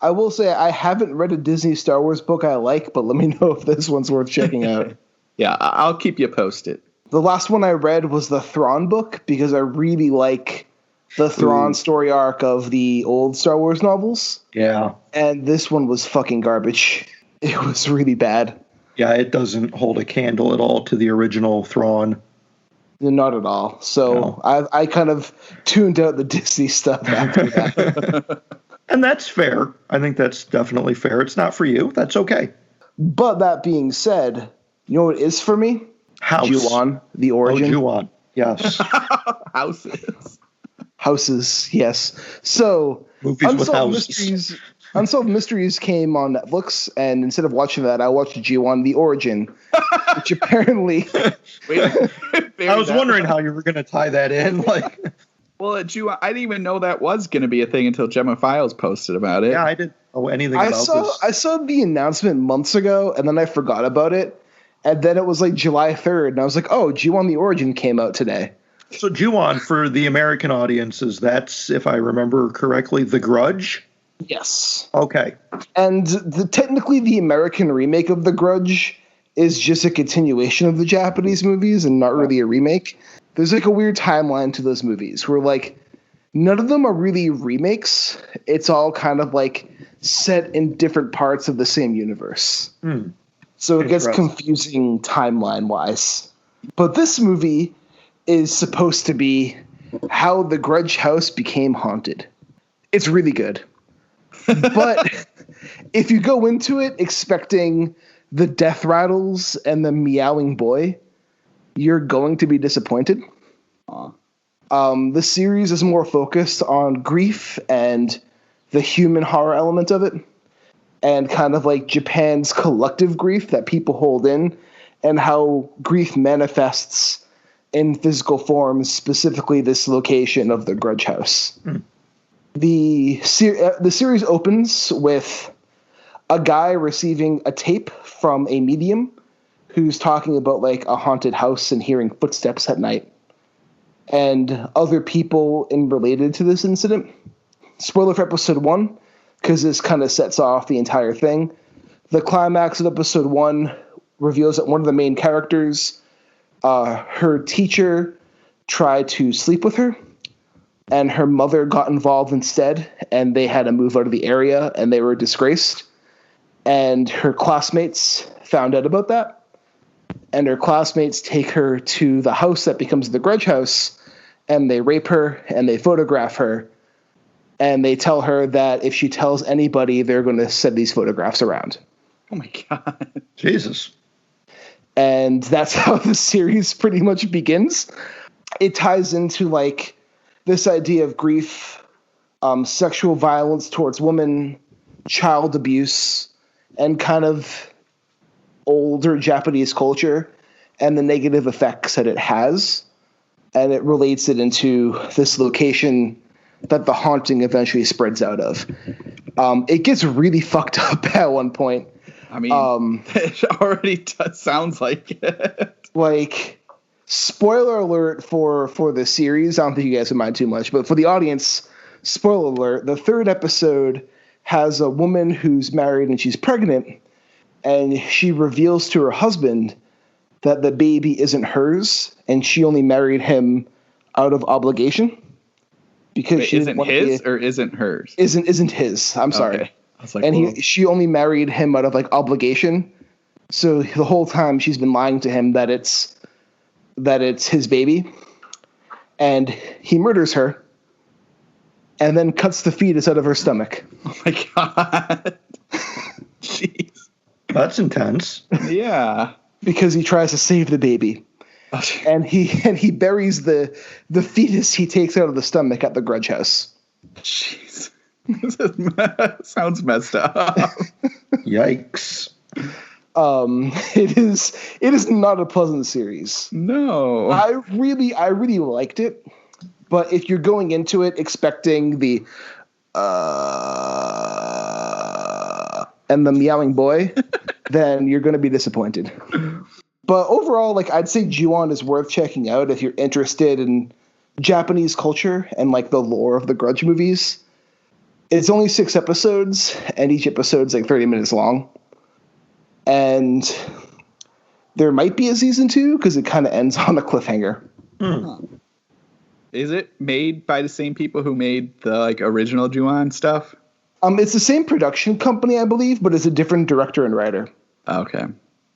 [SPEAKER 2] I will say I haven't read a Disney Star Wars book I like, but let me know if this one's worth checking out.
[SPEAKER 4] Yeah, I'll keep you posted.
[SPEAKER 2] The last one I read was the Thrawn book because I really like the Thrawn story arc of the old Star Wars novels.
[SPEAKER 3] Yeah. And
[SPEAKER 2] this one was fucking garbage. It was really bad.
[SPEAKER 3] Yeah, it doesn't hold a candle at all to the original Thrawn.
[SPEAKER 2] Not at all. So no. I kind of tuned out the Disney stuff after that.
[SPEAKER 3] And that's fair. I think that's definitely fair. It's not for you. That's okay.
[SPEAKER 2] But that being said, you know what is for me?
[SPEAKER 3] House.
[SPEAKER 2] Ju-On, the origin.
[SPEAKER 3] Oh, Ju-On. Yes.
[SPEAKER 2] Houses, yes. So,
[SPEAKER 3] movies with houses.
[SPEAKER 2] Unsolved Mysteries came on Netflix, and instead of watching that, I watched Ju-On, the origin, which apparently...
[SPEAKER 3] I was wondering how you were going to tie that in.
[SPEAKER 4] Well, I didn't even know that was going to be a thing until Gemma Files posted about it.
[SPEAKER 3] Yeah, I didn't know anything about this.
[SPEAKER 2] I saw the announcement months ago, and then I forgot about it. And then it was like July 3rd, and I was like, oh, Ju-On the Origin came out today.
[SPEAKER 3] So Ju-On, for the American audiences, that's, if I remember correctly, The Grudge?
[SPEAKER 2] Yes.
[SPEAKER 3] Okay.
[SPEAKER 2] And technically the American remake of The Grudge is just a continuation of the Japanese movies and not really a remake. There's like a weird timeline to those movies where like none of them are really remakes. It's all kind of like set in different parts of the same universe. So it gets confusing timeline wise. But this movie is supposed to be how the Grudge House became haunted. It's really good. But if you go into it expecting the death rattles and the meowing boy, you're going to be disappointed. The series is more focused on grief and the human horror element of it, and kind of like Japan's collective grief that people hold in, and how grief manifests in physical forms, specifically this location of the Grudge House. The series opens with a guy receiving a tape from a medium who's talking about like a haunted house and hearing footsteps at night, and other people related to this incident. Spoiler for episode 1, because this kind of sets off the entire thing. The climax of episode 1 reveals that one of the main characters, her teacher tried to sleep with her, and her mother got involved instead, and they had to move out of the area, and they were disgraced. And her classmates found out about that, and her classmates take her to the house that becomes the Grudge House, and they rape her, and they photograph her, and they tell her that if she tells anybody, they're going to send these photographs around.
[SPEAKER 4] Oh my God.
[SPEAKER 3] Jesus.
[SPEAKER 2] And that's how the series pretty much begins. It ties into like this idea of grief, sexual violence towards women, child abuse, and kind of older Japanese culture and the negative effects that it has. And it relates it into this location that the haunting eventually spreads out of. It gets really fucked up at one point.
[SPEAKER 4] I mean, it already sounds like it.
[SPEAKER 2] Like, spoiler alert for the series. I don't think you guys would mind too much, but for the audience, spoiler alert, the 3rd episode has a woman who's married and she's pregnant, and she reveals to her husband that the baby isn't hers, and she only married him out of obligation. Because
[SPEAKER 4] wait,
[SPEAKER 2] she
[SPEAKER 4] isn't his or isn't hers?
[SPEAKER 2] Isn't his. I'm sorry.
[SPEAKER 4] Okay. I was like,
[SPEAKER 2] and she only married him out of like obligation. So the whole time she's been lying to him that it's his baby, and he murders her, and then cuts the fetus out of her stomach.
[SPEAKER 4] Oh my God. Jeez.
[SPEAKER 3] That's intense.
[SPEAKER 4] Yeah.
[SPEAKER 2] Because he tries to save the baby. And he buries the fetus he takes out of the stomach at the Grudge House.
[SPEAKER 4] Jeez. This sounds messed up.
[SPEAKER 3] Yikes.
[SPEAKER 2] It is not a pleasant series.
[SPEAKER 4] No.
[SPEAKER 2] I really liked it, but if you're going into it expecting the and the meowing boy, then you're going to be disappointed. But overall, like, I'd say Ju-on is worth checking out if you're interested in Japanese culture and like the lore of the Grudge movies. It's only 6 episodes, and each episode's like 30 minutes long. And there might be a season 2 because it kind of ends on a cliffhanger.
[SPEAKER 4] Is it made by the same people who made the like original Ju-on stuff?
[SPEAKER 2] It's the same production company, I believe, but it's a different director and writer.
[SPEAKER 4] Okay.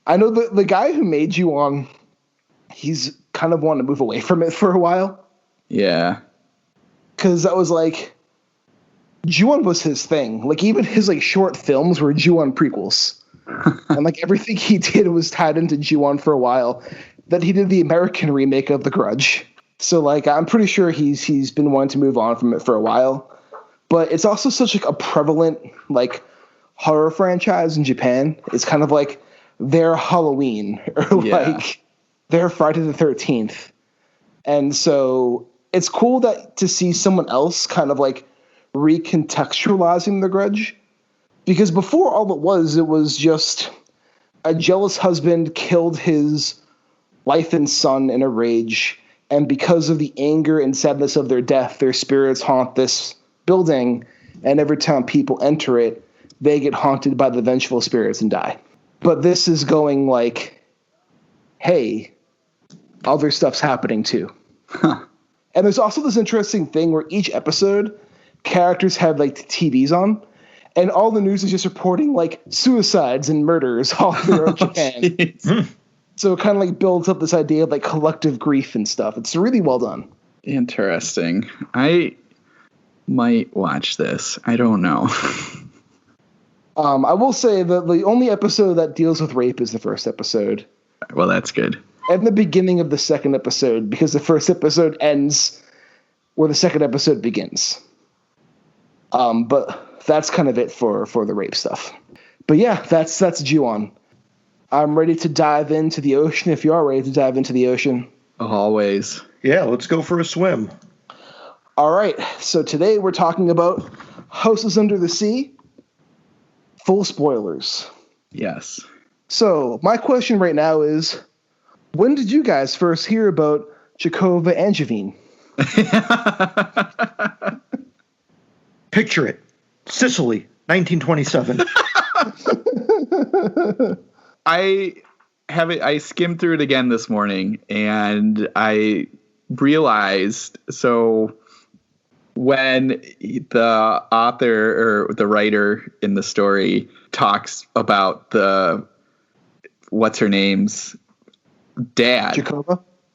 [SPEAKER 2] I know the guy who made Ju-on, he's kind of wanted to move away from it for a while.
[SPEAKER 4] Yeah.
[SPEAKER 2] Because that was like, Ju-on was his thing. Like, even his like short films were Ju-on prequels. And like everything he did was tied into Ju-on for a while. Then he did the American remake of The Grudge. So like, I'm pretty sure he's been wanting to move on from it for a while. But it's also such like a prevalent like horror franchise in Japan. It's kind of like their Halloween or like their Friday the 13th. And so it's cool to see someone else kind of like recontextualizing The Grudge. Because before, all it was just a jealous husband killed his wife and son in a rage. And because of the anger and sadness of their death, their spirits haunt this building. And every time people enter it, they get haunted by the vengeful spirits and die. But this is going like, hey, other stuff's happening too.
[SPEAKER 4] Huh.
[SPEAKER 2] And there's also this interesting thing where each episode, characters have like TVs on, and all the news is just reporting like suicides and murders all throughout Japan. So it kind of like builds up this idea of like collective grief and stuff. It's really well done.
[SPEAKER 4] Interesting. I might watch this. I don't know.
[SPEAKER 2] I will say that the only episode that deals with rape is the first episode.
[SPEAKER 4] Well, that's good.
[SPEAKER 2] And the beginning of the second episode, because the first episode ends where the second episode begins. But that's kind of it for the rape stuff. But yeah, that's Ju-on. I'm ready to dive into the ocean if you are ready to dive into the ocean.
[SPEAKER 4] Always.
[SPEAKER 3] Yeah, let's go for a swim.
[SPEAKER 2] All right, so today we're talking about Houses Under the Sea. Full spoilers.
[SPEAKER 4] Yes.
[SPEAKER 2] So my question right now is, when did you guys first hear about Jakova Angevine?
[SPEAKER 3] Picture it. Sicily, 1927.
[SPEAKER 4] I skimmed through it again this morning, and I realized, so when the author or the writer in the story talks about what's her name's dad,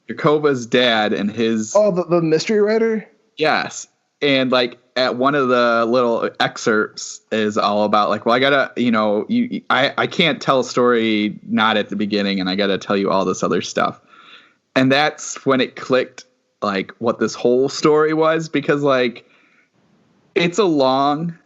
[SPEAKER 4] Jakova's dad, and his
[SPEAKER 2] the mystery writer.
[SPEAKER 4] Yes, and like at one of the little excerpts is all about like, well, I gotta, I can't tell a story not at the beginning, and I gotta tell you all this other stuff, and that's when it clicked, like what this whole story was, because like it's a long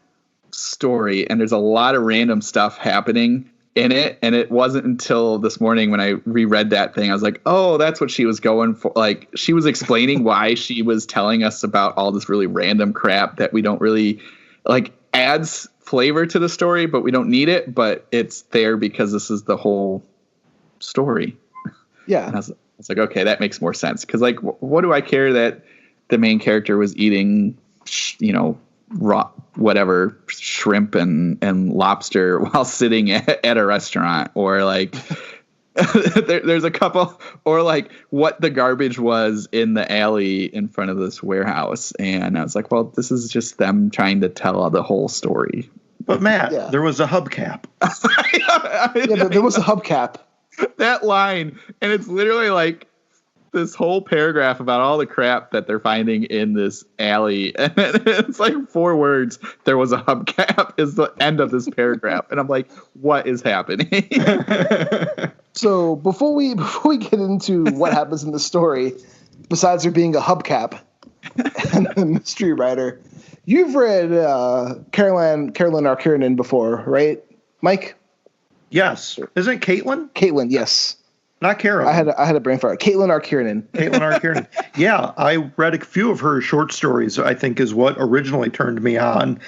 [SPEAKER 4] story and there's a lot of random stuff happening in it, and it wasn't until this morning when I reread that thing I was like, oh, that's what she was going for. Like she was explaining why she was telling us about all this really random crap that we don't really like, adds flavor to the story, but we don't need it, but it's there because this is the whole story.
[SPEAKER 2] Yeah.
[SPEAKER 4] And I was like, okay, that makes more sense. Because like, what do I care that the main character was eating, raw whatever shrimp and lobster while sitting at a restaurant, or like there's a couple, or like what the garbage was in the alley in front of this warehouse. And I was like, well, this is just them trying to tell the whole story.
[SPEAKER 3] But Matt, there was a hubcap.
[SPEAKER 2] There was a hubcap.
[SPEAKER 4] That line, and it's literally like this whole paragraph about all the crap that they're finding in this alley, and it's like 4 words. There was a hubcap is the end of this paragraph, and I'm like, what is happening?
[SPEAKER 2] So before we get into what happens in the story, besides there being a hubcap and a mystery writer, you've read Carolyn R. Kiernan before, right, Mike?
[SPEAKER 3] Yes. Isn't it Caitlin?
[SPEAKER 2] Caitlin, yes.
[SPEAKER 3] Not Carol.
[SPEAKER 2] I had a brain fart. Caitlin R. Kiernan.
[SPEAKER 3] Caitlin R. Kiernan. Yeah, I read a few of her short stories, I think is what originally turned me on.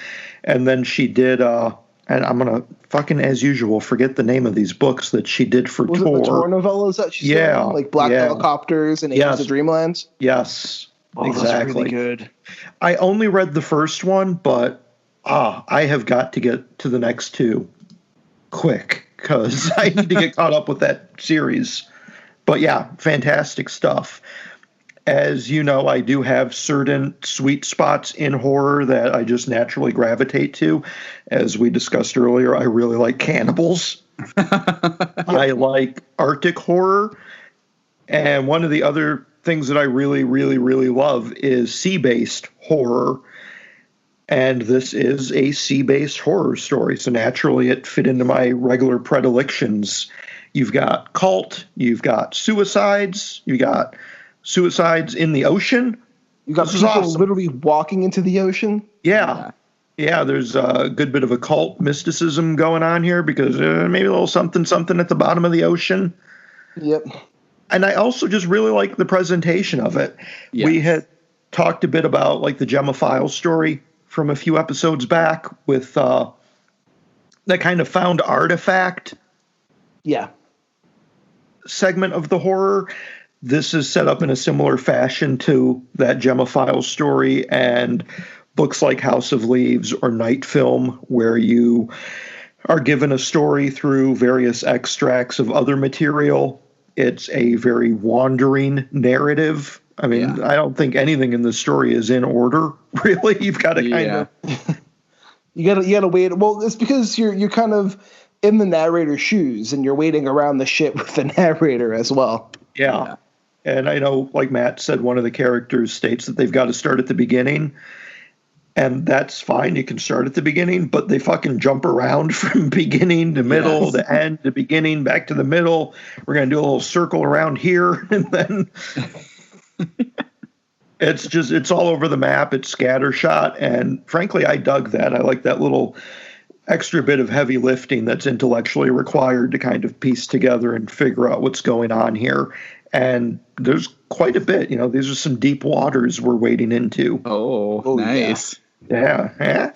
[SPEAKER 3] And then she did, and I'm going to fucking, as usual, forget the name of these books that she did for
[SPEAKER 2] Was
[SPEAKER 3] Tor.
[SPEAKER 2] Was it the Tor novellas that she did? Like Black Helicopters and Agents of Dreamland?
[SPEAKER 3] Yes, exactly.
[SPEAKER 2] Those are really good.
[SPEAKER 3] I only read the first one, but I have got to get to the next 2 quick, because I need to get caught up with that series. But yeah, fantastic stuff. As you know, I do have certain sweet spots in horror that I just naturally gravitate to. As we discussed earlier, I really like cannibals. I like Arctic horror. And one of the other things that I really, really, really love is sea-based horror. And this is a sea-based horror story, so naturally it fit into my regular predilections. You've got cult, you've got suicides, you got suicides in the ocean.
[SPEAKER 2] You got people literally walking into the ocean.
[SPEAKER 3] Yeah, there's a good bit of occult mysticism going on here, because maybe a little something at the bottom of the ocean.
[SPEAKER 2] Yep.
[SPEAKER 3] And I also just really like the presentation of it. Yes. We had talked a bit about like the Gemma Files story from a few episodes back with that kind of found artifact segment of the horror. This is set up in a similar fashion to that Gemma Files story, and books like House of Leaves or Night Film, where you are given a story through various extracts of other material. It's a very wandering narrative. I mean, I don't think anything in the story is in order, really. You've got to kind of...
[SPEAKER 2] You gotta wait. Well, it's because you're kind of in the narrator's shoes, and you're waiting around the ship with the narrator as well.
[SPEAKER 3] Yeah. And I know, like Matt said, one of the characters states that they've got to start at the beginning. And that's fine. You can start at the beginning, but they fucking jump around from beginning to middle to end to beginning, back to the middle. We're going to do a little circle around here. And then it's all over the map. It's scattershot. And frankly, I dug that. I like that little extra bit of heavy lifting that's intellectually required to kind of piece together and figure out what's going on here. And there's quite a bit. These are some deep waters we're wading into.
[SPEAKER 4] Oh, nice.
[SPEAKER 3] Yeah.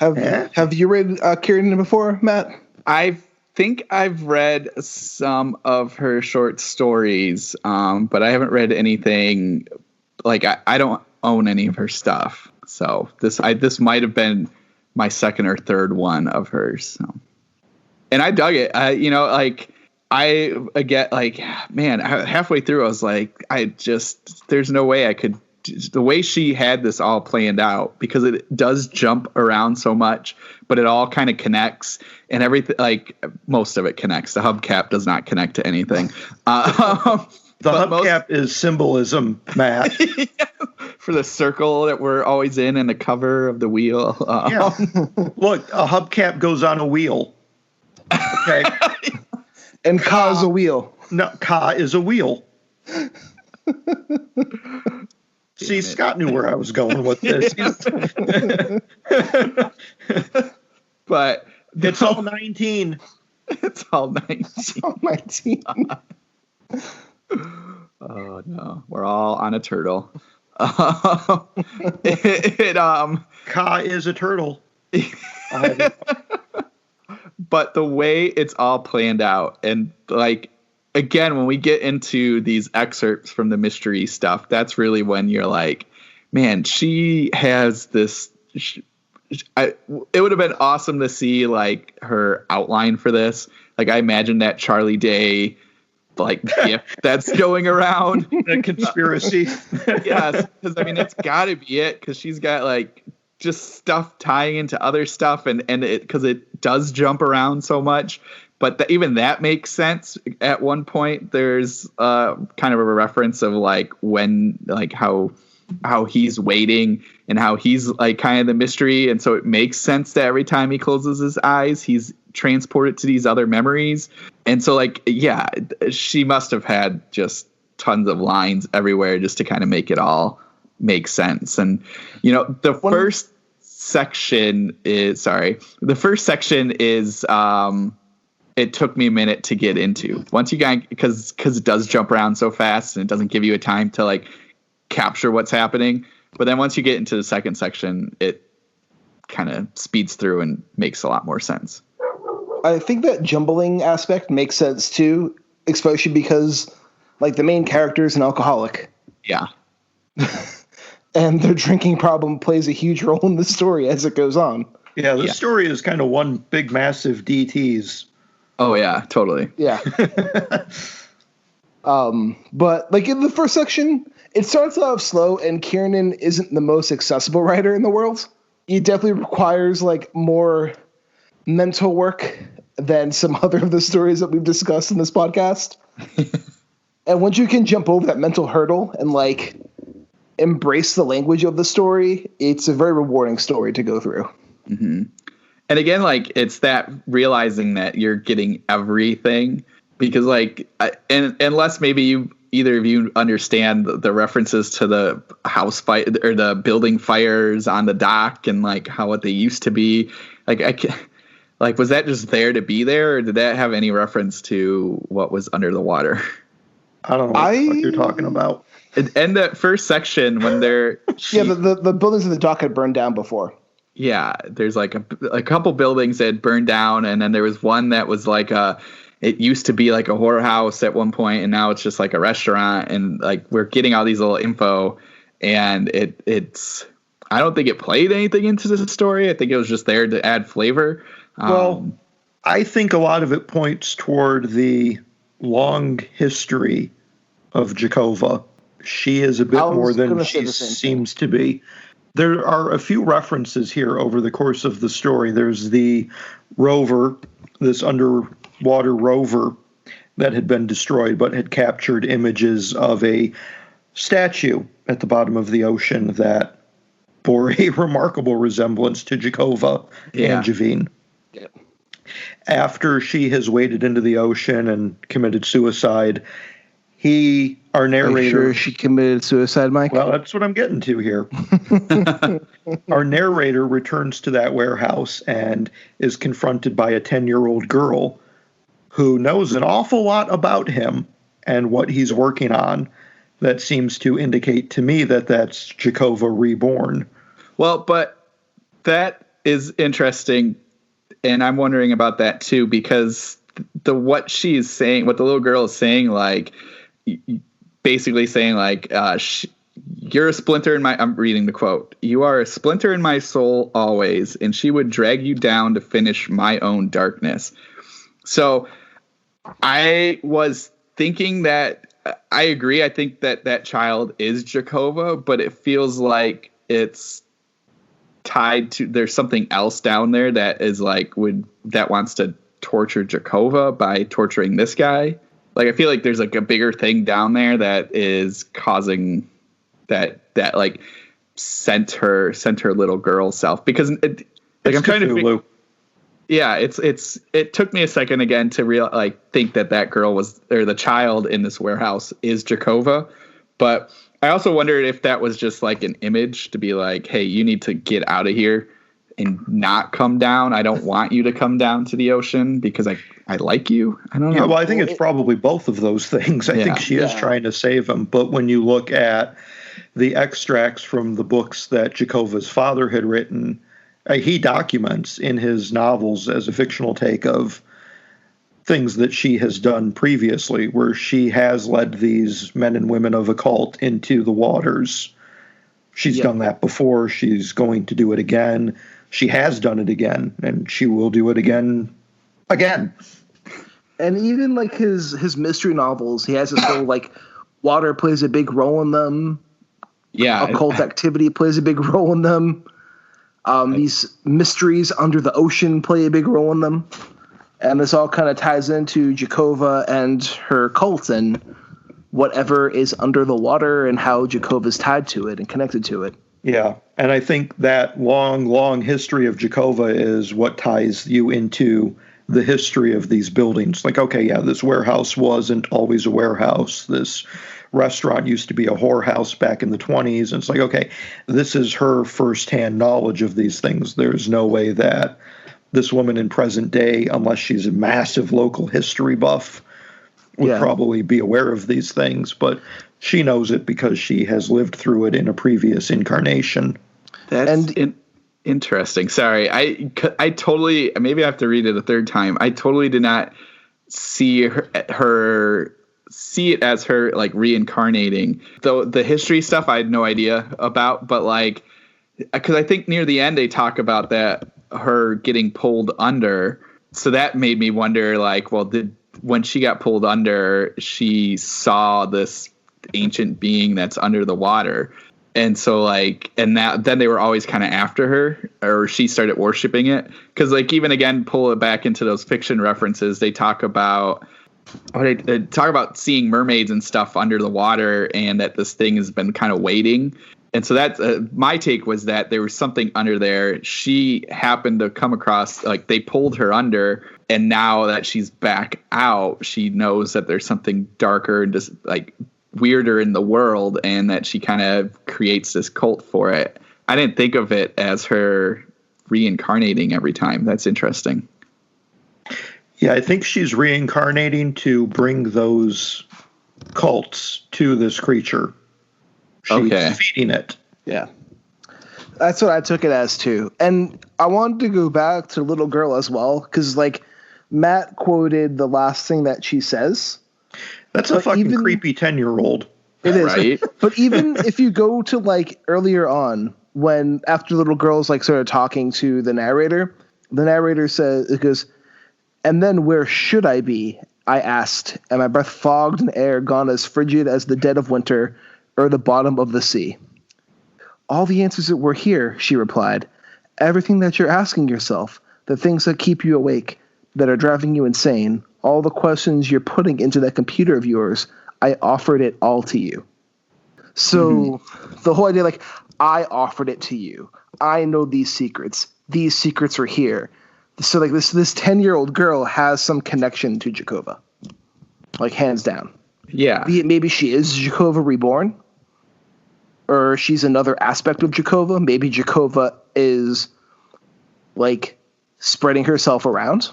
[SPEAKER 2] Have you read Kiernan before, Matt?
[SPEAKER 4] I think I've read some of her short stories, but I haven't read anything. Like, I don't own any of her stuff. So this might have been my second or third one of hers. So. And I dug it. I get halfway through, I was like, there's no way I could, the way she had this all planned out, because it does jump around so much, but it all kind of connects, and everything, like most of it connects. The hubcap does not connect to anything.
[SPEAKER 3] The hubcap is symbolism, Matt.
[SPEAKER 4] For the circle that we're always in and the cover of the wheel.
[SPEAKER 3] Look, a hubcap goes on a wheel. Okay.
[SPEAKER 2] And Ka is a wheel.
[SPEAKER 3] No, Ka is a wheel. See, Scott knew where I was going with this.
[SPEAKER 4] But
[SPEAKER 3] it's all 19.
[SPEAKER 4] It's all 19.
[SPEAKER 2] It's all 19.
[SPEAKER 4] Oh no, we're all on a turtle.
[SPEAKER 3] Ka is a turtle.
[SPEAKER 4] But the way it's all planned out, and like, again, when we get into these excerpts from the mystery stuff, that's really when you're like, man, she has this. It would have been awesome to see like her outline for this. Like, I imagine that Charlie Day gift that's going around.
[SPEAKER 3] The conspiracy.
[SPEAKER 4] Yes, because I mean, it's got to be it, because she's got like just stuff tying into other stuff, and it, because it does jump around so much. But even that makes sense. At one point, there's kind of a reference of like when, like how he's waiting and how he's like kind of the mystery, and so it makes sense that every time he closes his eyes, he's transported to these other memories. And so, like, yeah, she must have had just tons of lines everywhere just to kind of make it all make sense. And the first section is it took me a minute to get into. Once you got, because it does jump around so fast and it doesn't give you a time to like capture what's happening. But then once you get into the second section, it kind of speeds through and makes a lot more sense.
[SPEAKER 2] I think that jumbling aspect makes sense too, especially because like the main character is an alcoholic.
[SPEAKER 4] Yeah.
[SPEAKER 2] And their drinking problem plays a huge role in the story as it goes on.
[SPEAKER 3] Yeah, the story is kind of one big massive DTs.
[SPEAKER 4] Oh yeah, totally.
[SPEAKER 2] Yeah. But like in the first section, it starts off slow, and Kiernan isn't the most accessible writer in the world. He definitely requires like more mental work than some other of the stories that we've discussed in this podcast. And once you can jump over that mental hurdle and like embrace the language of the story, it's a very rewarding story to go through.
[SPEAKER 4] Mm-hmm. And again, like, it's that realizing that you're getting everything, because like, unless maybe either of you understand the references to the house fire or the building fires on the dock and like what they used to be, like, was that just there to be there, or did that have any reference to what was under the water?
[SPEAKER 3] I don't know what you're talking about.
[SPEAKER 4] And that first section when they're
[SPEAKER 2] the buildings in the dock had burned down before.
[SPEAKER 4] Yeah, there's like a couple buildings that burned down, and then there was one that was like it used to be like a horror house at one point, and now it's just like a restaurant. And like, we're getting all these little info, and it's I don't think it played anything into the story. I think it was just there to add flavor.
[SPEAKER 3] Well, I think a lot of it points toward the long history of Jakova. She is a bit more than she seems to be. There are a few references here over the course of the story. There's the rover, this water rover that had been destroyed, but had captured images of a statue at the bottom of the ocean that bore a remarkable resemblance to Jakova and Javine.
[SPEAKER 2] Yeah.
[SPEAKER 3] After she has waded into the ocean and committed suicide, our narrator... Are you
[SPEAKER 2] sure she committed suicide, Mike?
[SPEAKER 3] Well, that's what I'm getting to here. Our narrator returns to that warehouse and is confronted by a 10-year-old girl who knows an awful lot about him and what he's working on. That seems to indicate to me that that's Jakova reborn.
[SPEAKER 4] Well, but that is interesting, and I'm wondering about that too, because what she's saying, what the little girl is saying, like, basically saying, like, you're a splinter in my... I'm reading the quote. You are a splinter in my soul always, and she would drag you down to finish my own darkness. So I was thinking that... I agree. I think that child is Jakova, but it feels like it's tied to... There's something else down there that is like... that wants to torture Jakova by torturing this guy. Like, I feel like there's like a bigger thing down there that is causing that like sent her little girl self, because I'm trying to yeah, it took me a second again to think that girl was, or the child in this warehouse is Jakova, but I also wondered if that was just like an image to be like, hey, you need to get out of here and not come down. I don't want you to come down to the ocean because I like you. I don't know.
[SPEAKER 3] Yeah, well, I think it's probably both of those things. I think she is trying to save him. But when you look at the extracts from the books that Jakova's father had written, he documents in his novels as a fictional take of things that she has done previously, where she has led these men and women of a cult into the waters. She's done that before. She's going to do it again. She has done it again, and she will do it again.
[SPEAKER 2] And even like his mystery novels, he has this whole like water plays a big role in them.
[SPEAKER 4] Yeah,
[SPEAKER 2] occult activity plays a big role in them. These mysteries under the ocean play a big role in them, and this all kind of ties into Jakova and her cult and whatever is under the water and how Jakova's tied to it and connected to it.
[SPEAKER 3] Yeah, and I think that long history of Jakova is what ties you into the history of these buildings. Like, okay, yeah, this warehouse wasn't always a warehouse. This restaurant used to be a whorehouse back in the 1920s. And it's like, okay, this is her firsthand knowledge of these things. There's no way that this woman in present day, unless she's a massive local history buff, would probably be aware of these things. But she knows it because she has lived through it in a previous incarnation.
[SPEAKER 4] That's interesting. Sorry, I totally, maybe I have to read it a third time. I totally did not see it as her like reincarnating. Though the history stuff I had no idea about, but like, because I think near the end they talk about that her getting pulled under. So that made me wonder, like, well, when she got pulled under, she saw this ancient being that's under the water. And so like, and then they were always kind of after her, or she started worshiping it. Cause like, even again, pull it back into those fiction references. They talk about seeing mermaids and stuff under the water, and that this thing has been kind of waiting. And so that's my take was that there was something under there. She happened to come across, like, they pulled her under, and now that she's back out, she knows that there's something darker and just like weirder in the world, and that she kind of creates this cult for it. I didn't think of it as her reincarnating every time. That's interesting.
[SPEAKER 3] Yeah, I think she's reincarnating to bring those cults to this creature. She's feeding it.
[SPEAKER 2] Yeah. That's what I took it as too. And I wanted to go back to Little Girl as well, because like Matt quoted the last thing that she says.
[SPEAKER 3] That's a fucking creepy 10-year-old.
[SPEAKER 2] It is.
[SPEAKER 4] Right?
[SPEAKER 2] But even if you go to like earlier on, when after Little Girl's like started talking to the narrator says, it goes, "And then where should I be? I asked, and my breath fogged in air gone as frigid as the dead of winter or the bottom of the sea." "All the answers that were here," she replied. "Everything that you're asking yourself, the things that keep you awake, that are driving you insane, all the questions you're putting into that computer of yours, I offered it all to you. So the whole idea, like, I offered it to you. I know these secrets. These secrets are here. So like this 10-year-old girl has some connection to Jakova, like hands down.
[SPEAKER 4] Yeah.
[SPEAKER 2] Maybe she is Jakova reborn, or she's another aspect of Jakova. Maybe Jakova is like spreading herself around.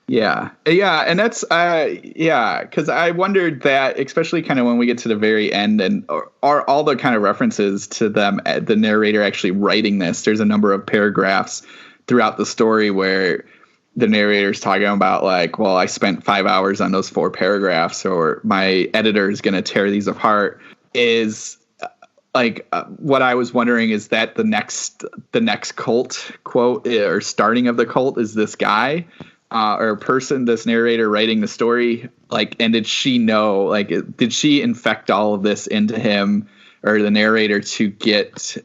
[SPEAKER 4] Yeah. And that's because I wondered that, especially kind of when we get to the very end, and are all the kind of references to them, the narrator actually writing this. There's a number of paragraphs throughout the story where the narrator's talking about, like, well, I spent 5 hours on those 4 paragraphs, or my editor is going to tear these apart. Is what I was wondering, is that the next cult quote or starting of the cult is this guy or person, this narrator writing the story? Like, and did she know, like, did she infect all of this into him or the narrator to get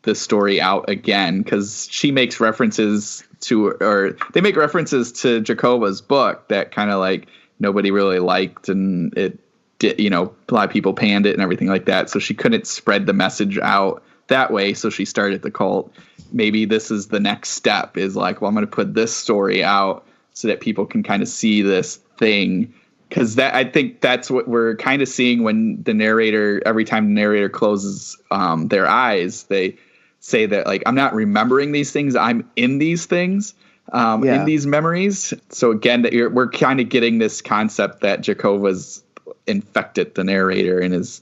[SPEAKER 4] the story out again? Because she makes references to, or they make references to Jakova's book that kind of like nobody really liked, and it did, a lot of people panned it and everything like that. So she couldn't spread the message out that way. So she started the cult. Maybe this is the next step, is like, well, I'm going to put this story out so that people can kind of see this thing. Because I think that's what we're kind of seeing when the narrator, every time the narrator closes their eyes, they say that, like, I'm not remembering these things, I'm in these things, in these memories. So again, we're kind of getting this concept that Jakova's infected the narrator and is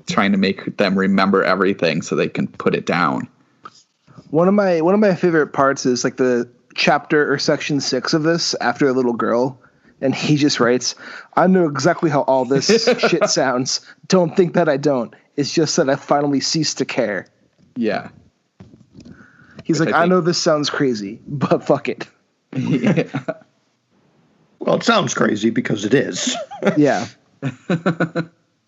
[SPEAKER 4] trying to make them remember everything so they can put it down.
[SPEAKER 2] One of my favorite parts is like the chapter or section 6 of this, after a little girl, and he just writes, I know exactly how all this shit sounds. Don't think that I don't. It's just that I finally ceased to care.
[SPEAKER 4] Yeah.
[SPEAKER 2] He's like, I know this sounds crazy, but fuck it.
[SPEAKER 3] Yeah. Well, it sounds crazy because it is.
[SPEAKER 2] Yeah.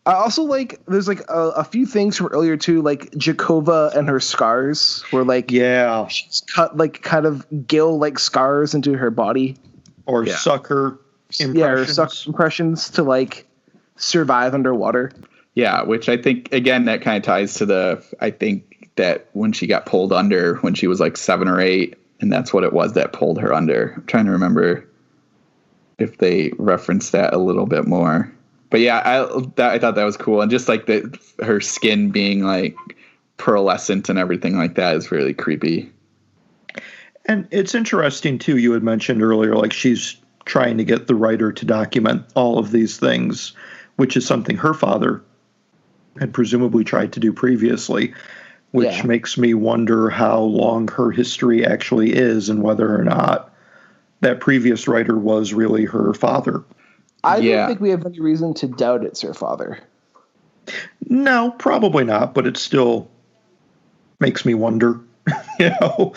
[SPEAKER 2] I also like, there's like a few things from earlier too, like Jakova and her scars, where like,
[SPEAKER 3] yeah,
[SPEAKER 2] she's cut like kind of gill like scars into her body,
[SPEAKER 3] or sucker impressions.
[SPEAKER 2] Yeah, or sucker impressions to like survive underwater.
[SPEAKER 4] Yeah, which I think again that kind of ties to I think that when she got pulled under when she was like 7 or 8, and that's what it was that pulled her under. I'm trying to remember if they referenced that a little bit more. But yeah, I thought that was cool. And just like her skin being like pearlescent and everything like that is really creepy.
[SPEAKER 3] And it's interesting too, you had mentioned earlier, like she's trying to get the writer to document all of these things, which is something her father had presumably tried to do previously, which makes me wonder how long her history actually is and whether or not that previous writer was really her father.
[SPEAKER 2] I don't think we have any reason to doubt it's her father.
[SPEAKER 3] No, probably not, but it still makes me wonder.
[SPEAKER 4] There's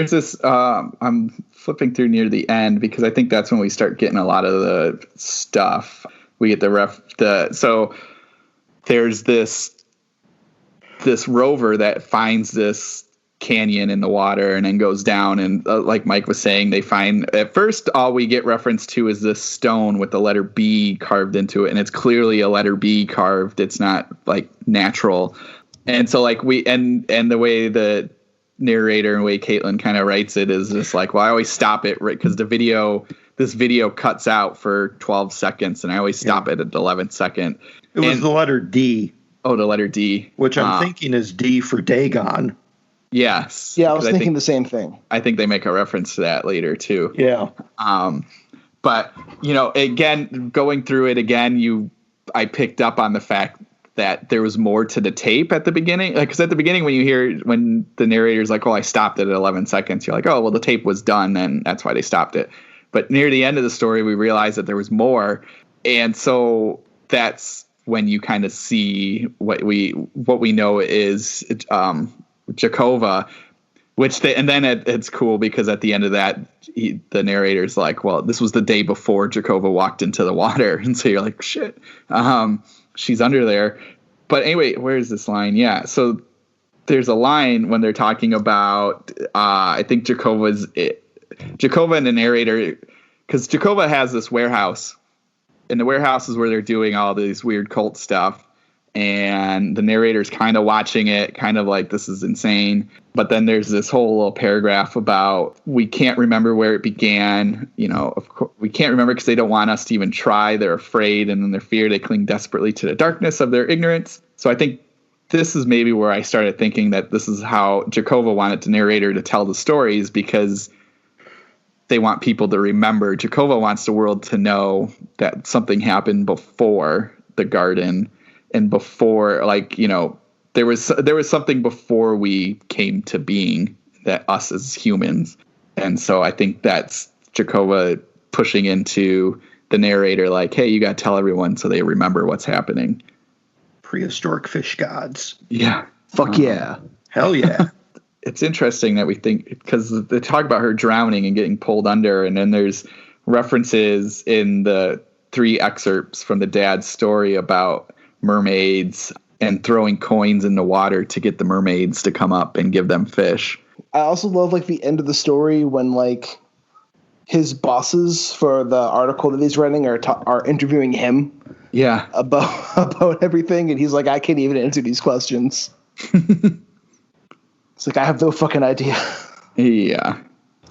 [SPEAKER 4] this, I'm flipping through near the end because I think that's when we start getting a lot of the stuff. We get so there's this rover that finds this canyon in the water and then goes down, and like Mike was saying, they find, at first all we get reference to is this stone with the letter B carved into it, and it's clearly a letter B carved. It's not like natural. And so like and the way the narrator and the way Caitlin kind of writes it is just like, well, I always stop it right because this video cuts out for 12 seconds and I always stop it at the 11th second.
[SPEAKER 3] It was the letter D.
[SPEAKER 4] Oh, the letter D.
[SPEAKER 3] Which I'm thinking is D for Dagon.
[SPEAKER 4] Yes.
[SPEAKER 2] Yeah, I was thinking the same thing.
[SPEAKER 4] I think they make a reference to that later too.
[SPEAKER 3] Yeah.
[SPEAKER 4] But again, going through it again, I picked up on the fact that there was more to the tape at the beginning. Like, because at the beginning, when the narrator's like, "Oh, I stopped it at 11 seconds," you're like, "Oh, well, the tape was done, and that's why they stopped it." But near the end of the story, we realized that there was more, and so that's when you kind of see what we know is Jakova, and then it's cool because at the end of that, the narrator's like, well, this was the day before Jakova walked into the water. And so you're like, shit, she's under there. But anyway, where is this line? Yeah. So there's a line when they're talking about, I think Jakova's, Jacova and the narrator, because Jacova has this warehouse, and the warehouse is where they're doing all these weird cult stuff. And the narrator's kind of watching it, kind of like, this is insane. But then there's this whole little paragraph about we can't remember where it began. You know, of course, we can't remember because they don't want us to even try. They're afraid, and in their fear, they cling desperately to the darkness of their ignorance. So I think this is maybe where I started thinking that this is how Jacova wanted the narrator to tell the stories, because they want people to remember. Jacova wants the world to know that something happened before the garden. And before, like, you know, there was something before we came to being, that us as humans. And so I think that's Jacova pushing into the narrator, like, hey, you got to tell everyone so they remember what's happening.
[SPEAKER 3] Prehistoric fish gods.
[SPEAKER 4] Yeah.
[SPEAKER 2] Fuck yeah.
[SPEAKER 3] Hell yeah.
[SPEAKER 4] It's interesting that we think, because they talk about her drowning and getting pulled under. And then there's references in the 3 excerpts from the dad's story about mermaids and throwing coins in the water to get the mermaids to come up and give them fish.
[SPEAKER 2] I also love like the end of the story when like his bosses for the article that he's writing are interviewing him.
[SPEAKER 4] Yeah.
[SPEAKER 2] About everything, and he's like, I can't even answer these questions. It's like, I have no fucking idea.
[SPEAKER 4] Yeah.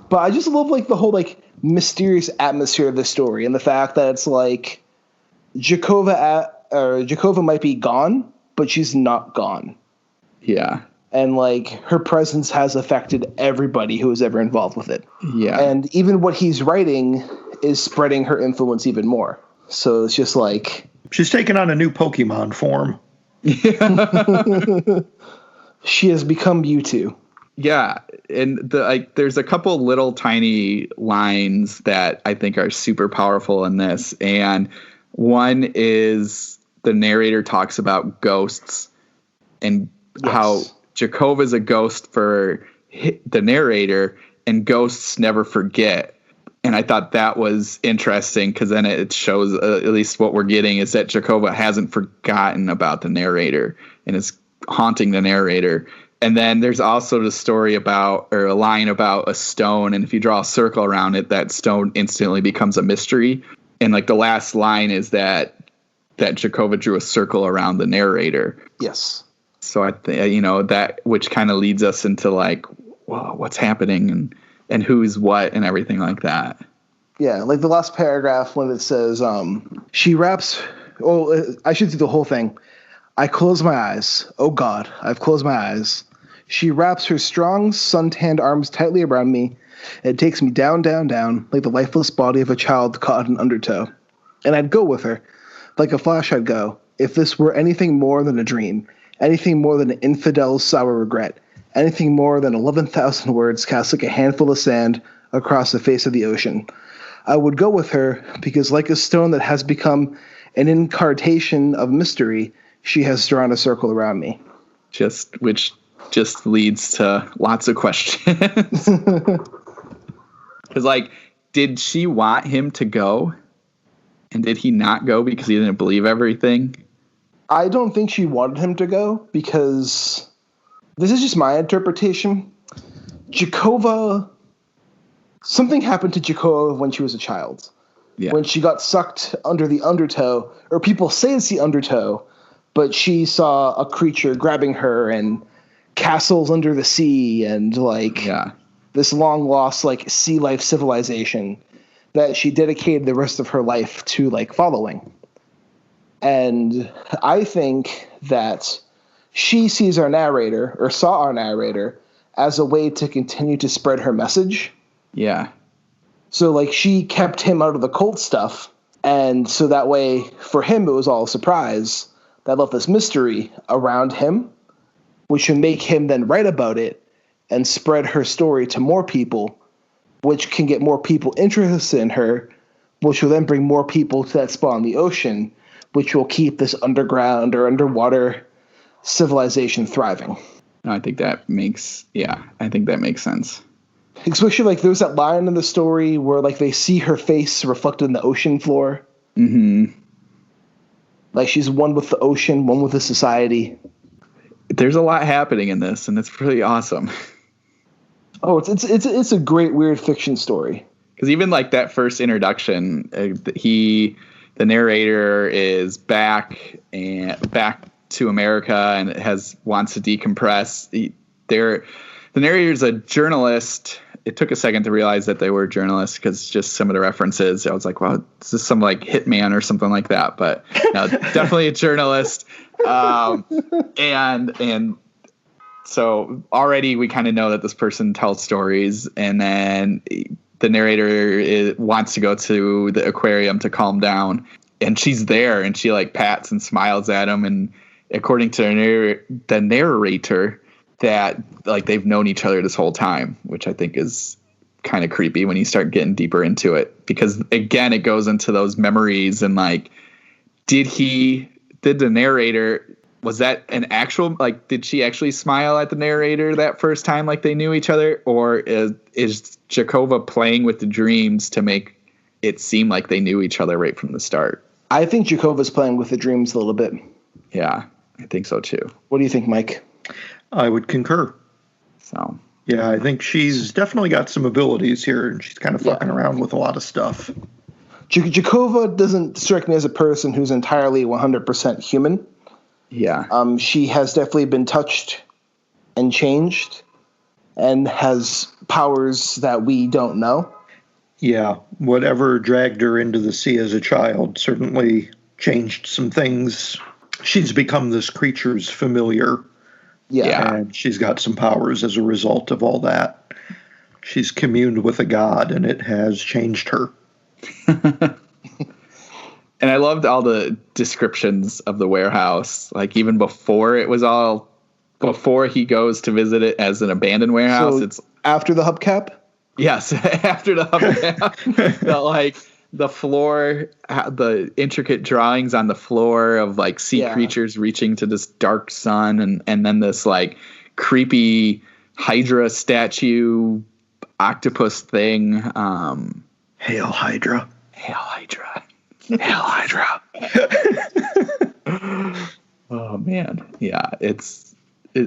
[SPEAKER 2] But I just love like the whole like mysterious atmosphere of the story, and the fact that it's like Jacova might be gone, but she's not gone.
[SPEAKER 4] Yeah.
[SPEAKER 2] And like her presence has affected everybody who was ever involved with it.
[SPEAKER 4] Yeah.
[SPEAKER 2] And even what he's writing is spreading her influence even more. So it's just like,
[SPEAKER 3] she's taken on a new Pokemon form.
[SPEAKER 2] She has become Mewtwo.
[SPEAKER 4] Yeah. And there's a couple little tiny lines that I think are super powerful in this. And one is the narrator talks about ghosts and how Jacova's a ghost for the narrator, and ghosts never forget. And I thought that was interesting, because then it shows at least what we're getting is that Jacova hasn't forgotten about the narrator and is haunting the narrator. And then there's also the story about, or a line about a stone, and if you draw a circle around it, that stone instantly becomes a mystery. And like the last line is that Jacova drew a circle around the narrator.
[SPEAKER 2] Yes.
[SPEAKER 4] So I think, you know, that, which kind of leads us into like, well, what's happening and who's what and everything like that.
[SPEAKER 2] Yeah, like the last paragraph when it says, she wraps, I should do the whole thing. I close my eyes. Oh God, I've closed my eyes. She wraps her strong, suntanned arms tightly around me. It takes me down, down, down, like the lifeless body of a child caught in undertow. And I'd go with her. Like a flash I'd go, if this were anything more than a dream, anything more than an infidel's sour regret, anything more than 11,000 words cast like a handful of sand across the face of the ocean. I would go with her because like a stone that has become an incarnation of mystery, she has drawn a circle around me.
[SPEAKER 4] Which just leads to lots of questions. Because, like, did she want him to go? And did he not go because he didn't believe everything?
[SPEAKER 2] I don't think she wanted him to go, because this is just my interpretation. Something happened to Jacova when she was a child. Yeah. When she got sucked under the undertow, or people say it's the undertow, but she saw a creature grabbing her and castles under the sea and this long lost like sea life civilization that she dedicated the rest of her life to like following. And I think that she sees our narrator, or saw our narrator, as a way to continue to spread her message.
[SPEAKER 4] Yeah.
[SPEAKER 2] So like she kept him out of the cult stuff, and so that way for him it was all a surprise. That left this mystery around him, which would make him then write about it and spread her story to more people, which can get more people interested in her, which will then bring more people to that spot in the ocean, which will keep this underground or underwater civilization thriving.
[SPEAKER 4] I think that makes sense.
[SPEAKER 2] Especially like there's that line in the story where like they see her face reflected in the ocean floor.
[SPEAKER 4] Mm-hmm.
[SPEAKER 2] Like she's one with the ocean, one with the society.
[SPEAKER 4] There's a lot happening in this, and it's pretty awesome.
[SPEAKER 2] Oh, it's a great weird fiction story.
[SPEAKER 4] Because even like that first introduction, the narrator is back to America and wants to decompress. The narrator's a journalist. It took a second to realize that they were journalists because just some of the references, I was like, well, this is some like hitman or something like that. But no, definitely a journalist. And so already we kind of know that this person tells stories, and then the narrator wants to go to the aquarium to calm down, and she's there and she like pats and smiles at him. And according to the narrator, that like they've known each other this whole time, which I think is kind of creepy when you start getting deeper into it, because again, it goes into those memories and like, did the narrator, was that an actual, like, did she actually smile at the narrator that first time like they knew each other? Or is Jakova playing with the dreams to make it seem like they knew each other right from the start?
[SPEAKER 2] I think Jakova's playing with the dreams a little bit.
[SPEAKER 4] Yeah, I think so too.
[SPEAKER 2] What do you think, Mike?
[SPEAKER 3] I would concur.
[SPEAKER 4] So
[SPEAKER 3] yeah, I think she's definitely got some abilities here, and she's kind of fucking around with a lot of stuff.
[SPEAKER 2] Jakova doesn't strike me as a person who's entirely 100% human.
[SPEAKER 4] Yeah.
[SPEAKER 2] She has definitely been touched and changed and has powers that we don't know.
[SPEAKER 3] Yeah, whatever dragged her into the sea as a child certainly changed some things. She's become this creature's familiar.
[SPEAKER 2] Yeah.
[SPEAKER 3] And she's got some powers as a result of all that. She's communed with a god, and it has changed her.
[SPEAKER 4] And I loved all the descriptions of the warehouse, like even before he goes to visit it as an abandoned warehouse.
[SPEAKER 2] So it's after the hubcap?
[SPEAKER 4] Yes, after the hubcap. The floor, the intricate drawings on the floor of like sea creatures reaching to this dark sun, and then this like creepy Hydra statue octopus thing.
[SPEAKER 3] Hail Hydra.
[SPEAKER 4] Hail Hydra. Hail Hydra. Oh man. Yeah,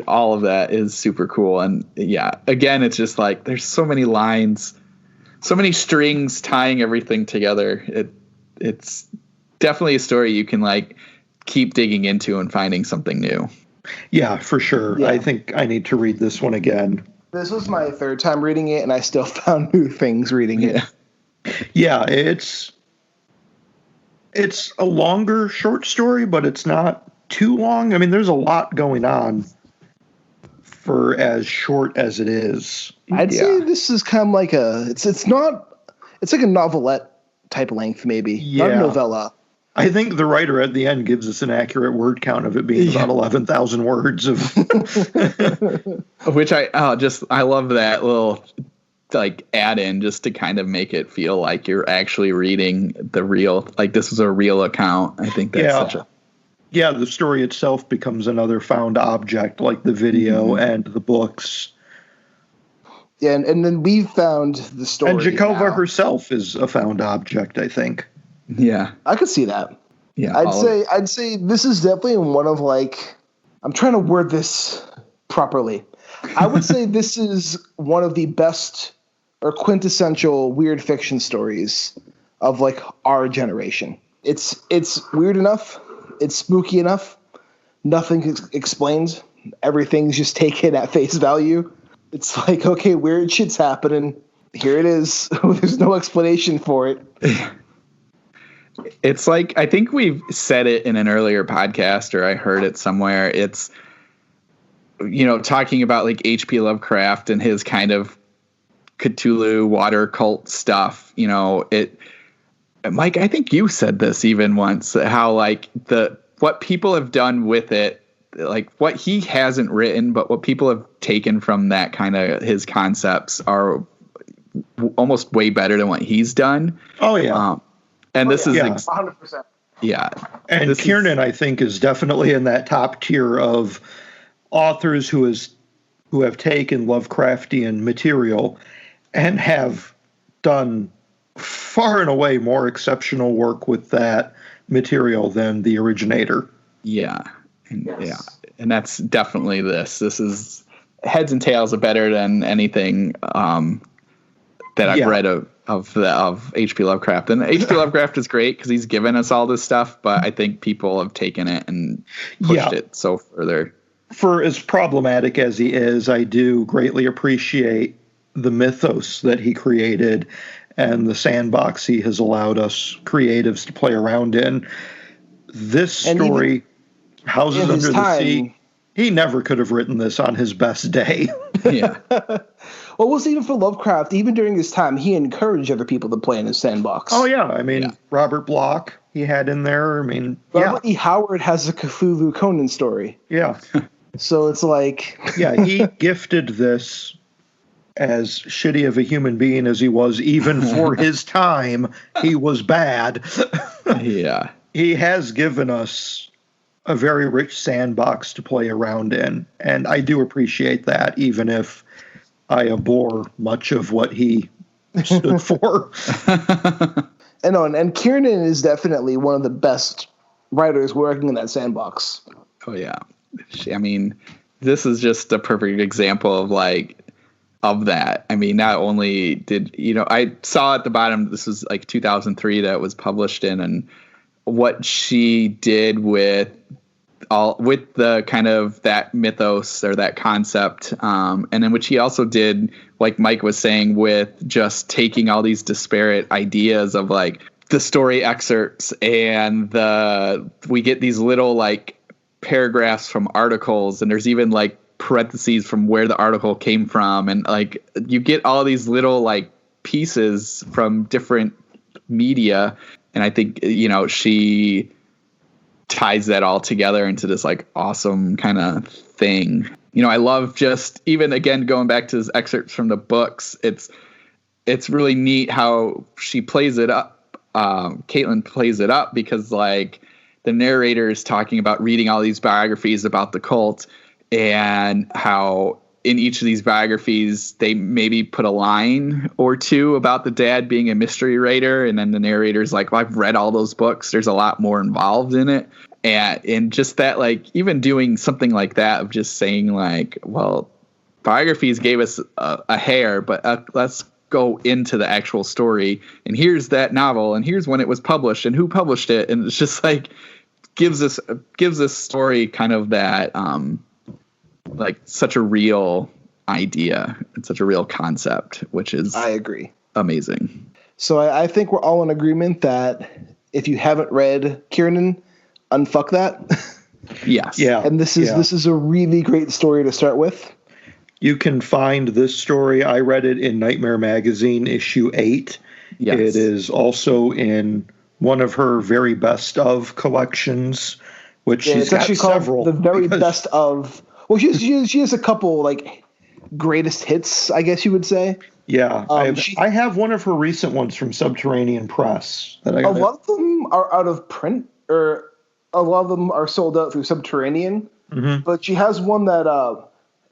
[SPEAKER 4] all of that is super cool. And yeah, again, it's just like there's so many lines, so many strings tying everything together. It's definitely a story you can like keep digging into and finding something new.
[SPEAKER 3] Yeah, for sure. Yeah. I think I need to read this one again.
[SPEAKER 2] This was my third time reading it, and I still found new things reading it.
[SPEAKER 3] Yeah, it's a longer short story, but it's not too long. I mean, there's a lot going on for as short as it is.
[SPEAKER 2] I'd say this is kind of like it's like a novelette type length, maybe.
[SPEAKER 3] Yeah.
[SPEAKER 2] Not a novella.
[SPEAKER 3] I think the writer at the end gives us an accurate word count of it being about 11,000 words of
[SPEAKER 4] which I love that little like add in just to kind of make it feel like you're actually reading the real, like this is a real account. I think that's
[SPEAKER 3] the story itself becomes another found object, like the video and the books.
[SPEAKER 2] Yeah, and then we found the story.
[SPEAKER 3] And Jakova herself is a found object, I think.
[SPEAKER 4] Yeah,
[SPEAKER 2] I could see that.
[SPEAKER 4] Yeah,
[SPEAKER 2] I'd say this is definitely one of like, I'm trying to word this properly. I would say this is one of the best or quintessential weird fiction stories of like our generation. It's weird enough. It's spooky enough. Nothing explained. Everything's just taken at face value. It's like, okay, weird shit's happening. Here it is. There's no explanation for it.
[SPEAKER 4] It's like, I think we've said it in an earlier podcast, or I heard it somewhere. It's, talking about like H.P. Lovecraft and his kind of Cthulhu water cult stuff. Mike, I think you said this even once, how like what people have done with it, like what he hasn't written, but what people have taken from that kind of his concepts are almost way better than what he's done.
[SPEAKER 3] Oh yeah.
[SPEAKER 4] And this is
[SPEAKER 2] 100%.
[SPEAKER 4] Yeah.
[SPEAKER 3] And Kiernan, I think, is definitely in that top tier of authors who have taken Lovecraftian material and have done far and away more exceptional work with that material than the originator.
[SPEAKER 4] Yeah. And that's definitely this. This is heads and tails are better than anything that I've read of H.P. Lovecraft. And H.P. Lovecraft is great because he's given us all this stuff, but I think people have taken it and pushed it so further.
[SPEAKER 3] For as problematic as he is, I do greatly appreciate the mythos that he created and the sandbox he has allowed us creatives to play around in. This story, Houses Under the Sea, he never could have written this on his best day.
[SPEAKER 4] Yeah.
[SPEAKER 2] Well, we'll see, even for Lovecraft, even during his time, he encouraged other people to play in his sandbox.
[SPEAKER 3] Oh, yeah. I mean, Robert Bloch, he had in there. I mean,
[SPEAKER 2] Robert E. Howard has a Cthulhu Conan story.
[SPEAKER 3] Yeah.
[SPEAKER 2] So it's like...
[SPEAKER 3] Yeah, he gifted this, as shitty of a human being as he was, even for his time, he was bad.
[SPEAKER 4] Yeah.
[SPEAKER 3] He has given us a very rich sandbox to play around in, and I do appreciate that, even if I abhor much of what he stood for.
[SPEAKER 2] And Kiernan is definitely one of the best writers working in that sandbox.
[SPEAKER 4] Oh, yeah. I mean, this is just a perfect example of that. I mean, not only did, I saw at the bottom, this was like 2003 that it was published in, and what she did with the kind of that mythos or that concept, and then what she also did, like Mike was saying, with just taking all these disparate ideas of like the story excerpts, and we get these little like paragraphs from articles, and there's even like parentheses from where the article came from, and like you get all these little like pieces from different media, and I think she ties that all together into this like awesome kind of thing. I love just even again going back to this excerpts from the books. It's really neat how she plays it up. Caitlin plays it up because like the narrator is talking about reading all these biographies about the cult, and how in each of these biographies they maybe put a line or two about the dad being a mystery writer, and then the narrator's like, well, I've read all those books, there's a lot more involved in it. And just that, like, even doing something like that of just saying like, well, biographies gave us a hair, but let's go into the actual story, and here's that novel, and here's when it was published and who published it, and it's just like gives this story kind of that like such a real idea and such a real concept, which is, I
[SPEAKER 2] agree,
[SPEAKER 4] amazing.
[SPEAKER 2] So I think we're all in agreement that if you haven't read Kiernan, unfuck that.
[SPEAKER 4] Yes.
[SPEAKER 2] Yeah. And this is a really great story to start with.
[SPEAKER 3] You can find this story. I read it in Nightmare Magazine issue 8. Yes. It is also in one of her very best of collections, which she's got actually several.
[SPEAKER 2] The very best of. Well, she has a couple like greatest hits, I guess you would say.
[SPEAKER 3] Yeah, I have one of her recent ones from Subterranean Press.
[SPEAKER 2] A lot of them are out of print, or a lot of them are sold out through Subterranean. Mm-hmm. But she has one that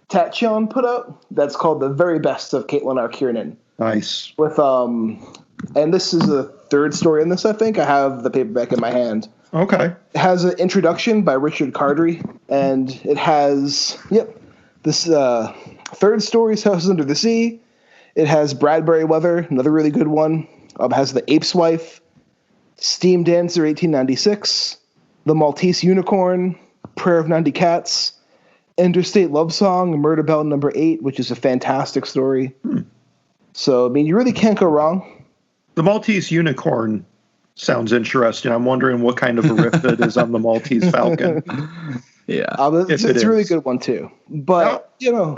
[SPEAKER 2] Tatchion put out that's called The Very Best of Caitlin R. Kiernan.
[SPEAKER 3] Nice.
[SPEAKER 2] With and this is the third story in this, I think. I have the paperback in my hand.
[SPEAKER 3] Okay.
[SPEAKER 2] It has an introduction by Richard Cardry, and it has this third story is Houses Under the Sea. It has Bradbury Weather, another really good one. It has The Ape's Wife, Steam Dancer 1896, The Maltese Unicorn, Prayer of 90 Cats, Interstate Love Song, Murder Bell number 8, which is a fantastic story. So, I mean, you really can't go wrong.
[SPEAKER 3] The Maltese Unicorn sounds interesting. I'm wondering what kind of a riff it is on the Maltese Falcon.
[SPEAKER 4] Yeah.
[SPEAKER 2] It's a really good one, too. But, Kiernan...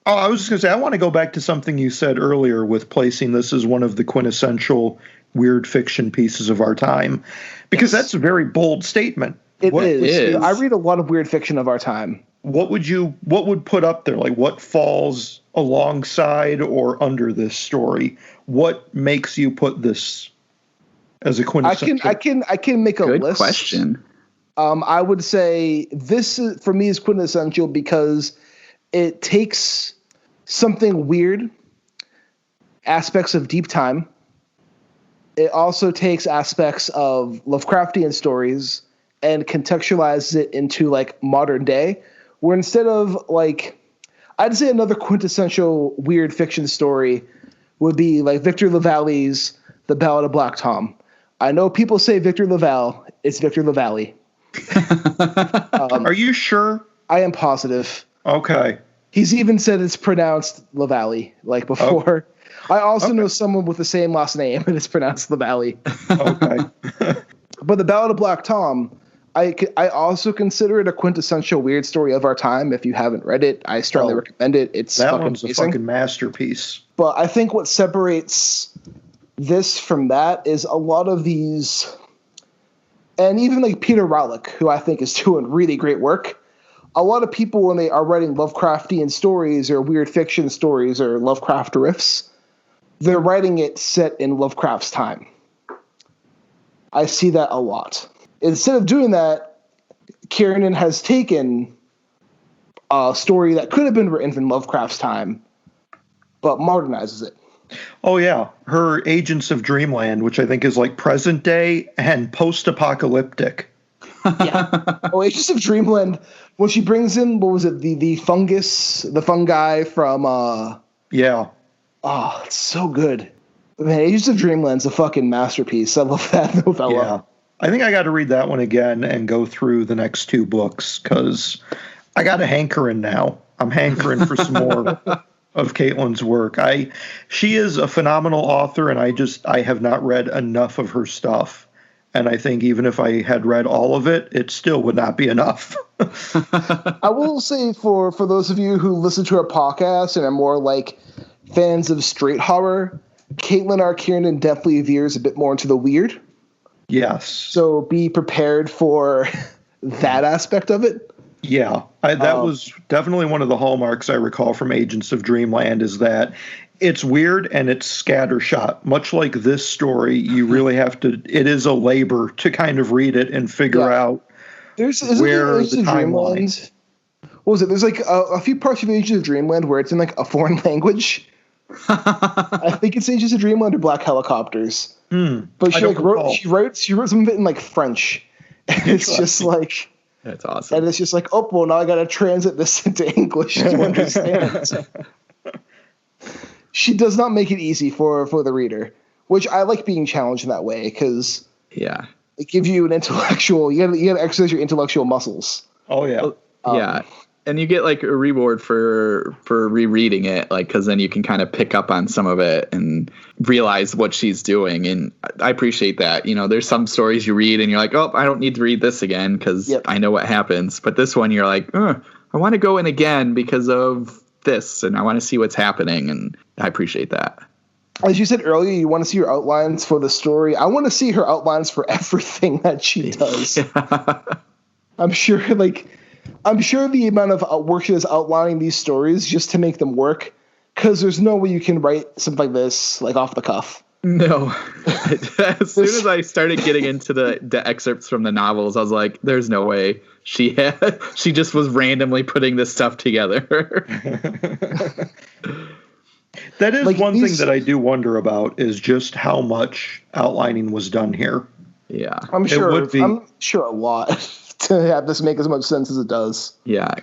[SPEAKER 3] I was just going to say, I want to go back to something you said earlier with placing this as one of the quintessential weird fiction pieces of our time, because that's a very bold statement.
[SPEAKER 2] It is. I read a lot of weird fiction of our time.
[SPEAKER 3] What would put up there? Like, what falls alongside or under this story? What makes you put this as a quintessential?
[SPEAKER 2] I can make a list.
[SPEAKER 4] Good question.
[SPEAKER 2] I would say this for me is quintessential because it takes something weird, aspects of deep time. It also takes aspects of Lovecraftian stories and contextualizes it into like modern day where instead of like, I'd say another quintessential weird fiction story would be like Victor LaValle's The Ballad of Black Tom. I know people say Victor LaValle. It's Victor LaValle.
[SPEAKER 3] Are you sure?
[SPEAKER 2] I am positive.
[SPEAKER 3] Okay.
[SPEAKER 2] He's even said it's pronounced LaValle, like before. I also know someone with the same last name, and it's pronounced LaValle.
[SPEAKER 3] Okay.
[SPEAKER 2] But The Ballad of Black Tom, I also consider it a quintessential weird story of our time. If you haven't read it, I strongly recommend it. It's
[SPEAKER 3] that
[SPEAKER 2] fucking
[SPEAKER 3] one's
[SPEAKER 2] amazing.
[SPEAKER 3] a fucking masterpiece.
[SPEAKER 2] But I think what separates this from that is a lot of these, and even like Peter Rawlik, who I think is doing really great work. A lot of people, when they are writing Lovecraftian stories or weird fiction stories or Lovecraft riffs, they're writing it set in Lovecraft's time. I see that a lot. Instead of doing that, Kiernan has taken a story that could have been written in Lovecraft's time, but modernizes it.
[SPEAKER 3] Oh, yeah. Her Agents of Dreamland, which I think is like present day and post-apocalyptic.
[SPEAKER 2] Yeah. Oh, Agents of Dreamland, when she brings in, what was it, the fungi from...
[SPEAKER 3] Yeah.
[SPEAKER 2] Oh, it's so good. Man, Agents of Dreamland's a fucking masterpiece. I love that novella.
[SPEAKER 3] Yeah. I think I got to read that one again and go through the next two books because I got a hankering now. I'm hankering for some more of Caitlin's work. She is a phenomenal author, and I have not read enough of her stuff. And I think even if I had read all of it, it still would not be enough.
[SPEAKER 2] I will say for those of you who listen to our podcast and are more like fans of straight horror, Caitlin R. Kiernan definitely veers a bit more into the weird.
[SPEAKER 3] Yes.
[SPEAKER 2] So be prepared for that aspect of it.
[SPEAKER 3] Yeah. That was definitely one of the hallmarks I recall from Agents of Dreamland is that it's weird and it's scattershot. Much like this story, you really have to – it is a labor to kind of read it and figure out where the timeline.
[SPEAKER 2] What was it? There's like a few parts of Agents of Dreamland where it's in like a foreign language. I think it's Agents of Dreamland or Black Helicopters. But she wrote some of it in like French. And it's just like
[SPEAKER 4] that's awesome.
[SPEAKER 2] And it's just like, oh well, now I gotta translate this into English to understand. She does not make it easy for the reader, which I like being challenged in that way because it gives you an intellectual. You gotta exercise your intellectual muscles.
[SPEAKER 3] Oh yeah,
[SPEAKER 4] yeah. And you get like a reward for rereading it, like because then you can kind of pick up on some of it and realize what she's doing. And I appreciate that. You know, there's some stories you read and you're like, oh, I don't need to read this again because I know what happens. But this one, you're like, I want to go in again because of this, and I want to see what's happening. And I appreciate that.
[SPEAKER 2] As you said earlier, you want to see her outlines for the story. I want to see her outlines for everything that she does. I'm sure the amount of work she does outlining these stories just to make them work, because there's no way you can write something like this like off the cuff.
[SPEAKER 4] No. As soon as I started getting into the excerpts from the novels, I was like, there's no way she just was randomly putting this stuff together.
[SPEAKER 3] That is like one thing that I do wonder about is just how much outlining was done here.
[SPEAKER 4] Yeah.
[SPEAKER 2] I'm sure a lot. To have this make as much sense as it does.
[SPEAKER 4] Yeah.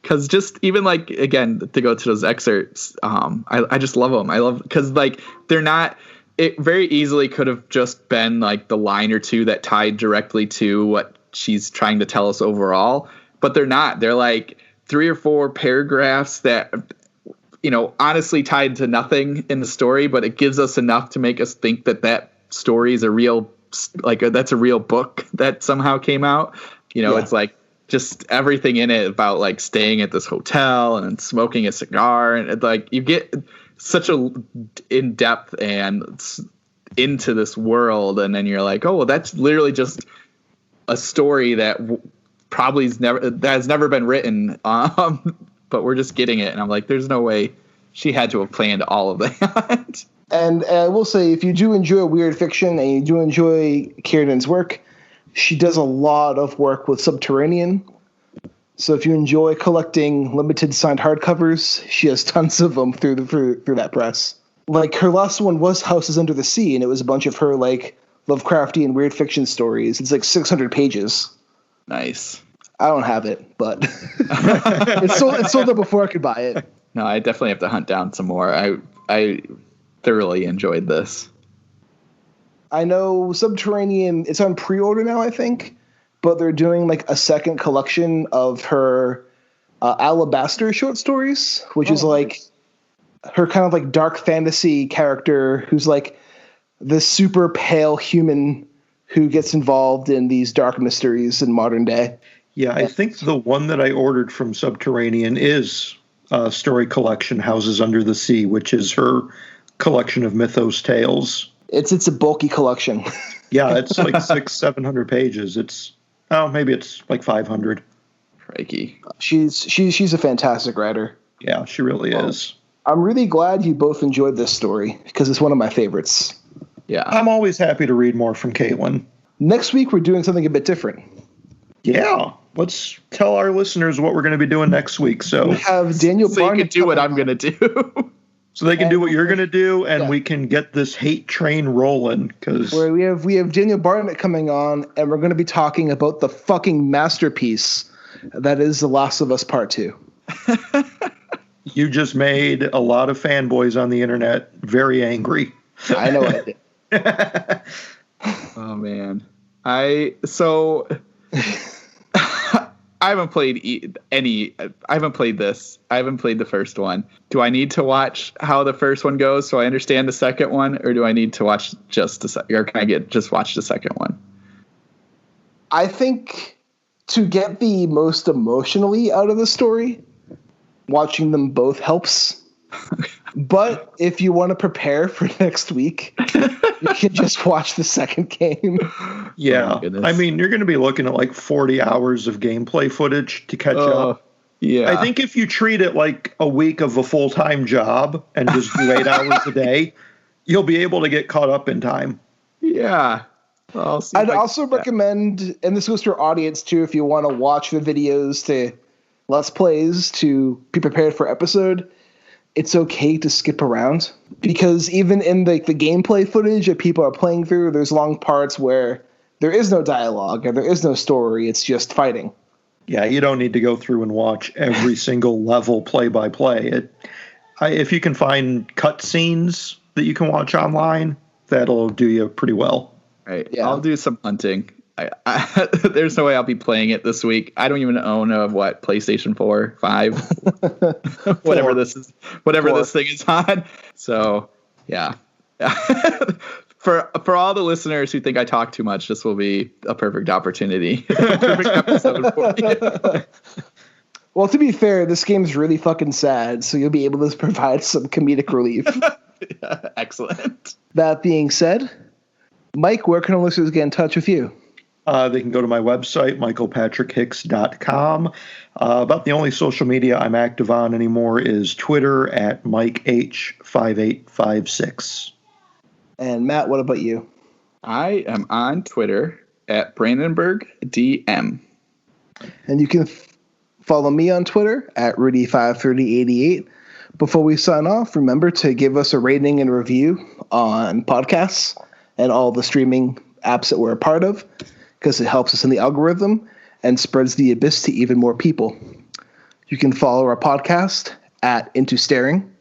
[SPEAKER 4] Because just even like, again, to go to those excerpts, I just love them. I love because like they're not – it very easily could have just been like the line or two that tied directly to what she's trying to tell us overall. But they're not. They're like 3 or 4 paragraphs that, you know, honestly tied to nothing in the story, but it gives us enough to make us think that story is a real – like that's a real book that somehow came out. You know, it's like just everything in it about like staying at this hotel and smoking a cigar. And like you get such a in-depth and into this world. And then you're like, oh, well, that's literally just a story that has never been written. But we're just getting it. And I'm like, there's no way she had to have planned all of that.
[SPEAKER 2] And I will say, if you do enjoy weird fiction and you do enjoy Kiernan's work, she does a lot of work with Subterranean. So if you enjoy collecting limited signed hardcovers, she has tons of them through that press. Like her last one was Houses Under the Sea, and it was a bunch of her like Lovecraftian weird fiction stories. It's like 600 pages.
[SPEAKER 4] Nice.
[SPEAKER 2] I don't have it, but it's sold out before I could buy it.
[SPEAKER 4] No, I definitely have to hunt down some more. I thoroughly enjoyed this.
[SPEAKER 2] I know Subterranean, it's on pre-order now, I think, but they're doing like a second collection of her Alabaster short stories, which is like her kind of like dark fantasy character who's like this super pale human who gets involved in these dark mysteries in modern day.
[SPEAKER 3] Yeah, I think the one that I ordered from Subterranean is story collection Houses Under the Sea, which is her collection of mythos tales.
[SPEAKER 2] It's a bulky collection.
[SPEAKER 3] Yeah, it's like 600-700 pages. Maybe it's like 500.
[SPEAKER 4] Crikey.
[SPEAKER 2] She's a fantastic writer.
[SPEAKER 3] Yeah, she really is.
[SPEAKER 2] I'm really glad you both enjoyed this story because it's one of my favorites.
[SPEAKER 4] Yeah.
[SPEAKER 3] I'm always happy to read more from Caitlin.
[SPEAKER 2] Next week, we're doing something a bit different.
[SPEAKER 3] Yeah. Let's tell our listeners what we're going to be doing next week. So
[SPEAKER 2] we have Daniel
[SPEAKER 4] Barnett. So you can do what I'm going to do.
[SPEAKER 3] So they can do what you're going to do, and we can get this hate train rolling. Because
[SPEAKER 2] we have Daniel Barnett coming on, and we're going to be talking about the fucking masterpiece that is The Last of Us Part 2.
[SPEAKER 3] You just made a lot of fanboys on the internet very angry.
[SPEAKER 2] I know I did.
[SPEAKER 4] Oh man, I haven't played I haven't played this. I haven't played the first one. Do I need to watch how the first one goes so I understand the second one, or do I need to watch or can I just watch the second one?
[SPEAKER 2] I think to get the most emotionally out of the story, watching them both helps. But if you want to prepare for next week, you can just watch the second game.
[SPEAKER 3] Yeah. Oh, I mean, you're going to be looking at like 40 hours of gameplay footage to catch up.
[SPEAKER 4] Yeah.
[SPEAKER 3] I think if you treat it like a week of a full-time job and just do 8 hours a day, you'll be able to get caught up in time.
[SPEAKER 4] Yeah.
[SPEAKER 2] I'd also recommend, and this goes to our audience too, if you want to watch the videos to Let's Plays to be prepared for episode, it's okay to skip around, because even in the gameplay footage that people are playing through, there's long parts where there is no dialogue and there is no story. It's just fighting.
[SPEAKER 3] Yeah, you don't need to go through and watch every single level play by play. If you can find cutscenes that you can watch online, that'll do you pretty well.
[SPEAKER 4] Right. Yeah. I'll do some hunting. There's no way I'll be playing it this week. I don't even own a PlayStation 4, 5, whatever this thing is on. So yeah. For all the listeners who think I talk too much, this will be a perfect opportunity. Perfect episode for you.
[SPEAKER 2] Well, to be fair, this game's really fucking sad, so you'll be able to provide some comedic relief.
[SPEAKER 4] Yeah, excellent.
[SPEAKER 2] That being said, Mike, where can our listeners get in touch with you?
[SPEAKER 3] They can go to my website, michaelpatrickhicks.com. About the only social media I'm active on anymore is Twitter at MikeH5856.
[SPEAKER 2] And Matt, what about you?
[SPEAKER 4] I am on Twitter at BrandenburgDM.
[SPEAKER 2] And you can follow me on Twitter at Rudy53088. Before we sign off, remember to give us a rating and review on podcasts and all the streaming apps that we're a part of, because it helps us in the algorithm and spreads the abyss to even more people. You can follow our podcast at Into Staring.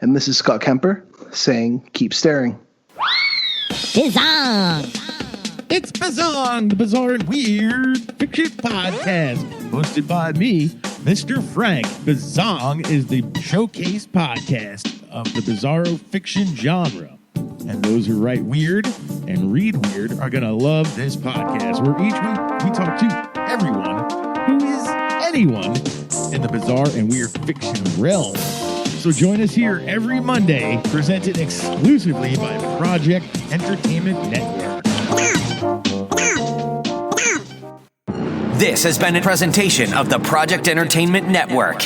[SPEAKER 2] And this is Scott Kemper saying, keep staring.
[SPEAKER 5] Bazong!
[SPEAKER 6] It's Bazong, the Bizarre and Weird Fiction Podcast, hosted by me, Mr. Frank. Bazong is the showcase podcast of the bizarro fiction genre. And those who write weird and read weird are going to love this podcast, where each week we talk to everyone who is anyone in the bizarre and weird fiction realm. So join us here every Monday, presented exclusively by Project Entertainment Network.
[SPEAKER 1] This has been a presentation of the Project Entertainment Network.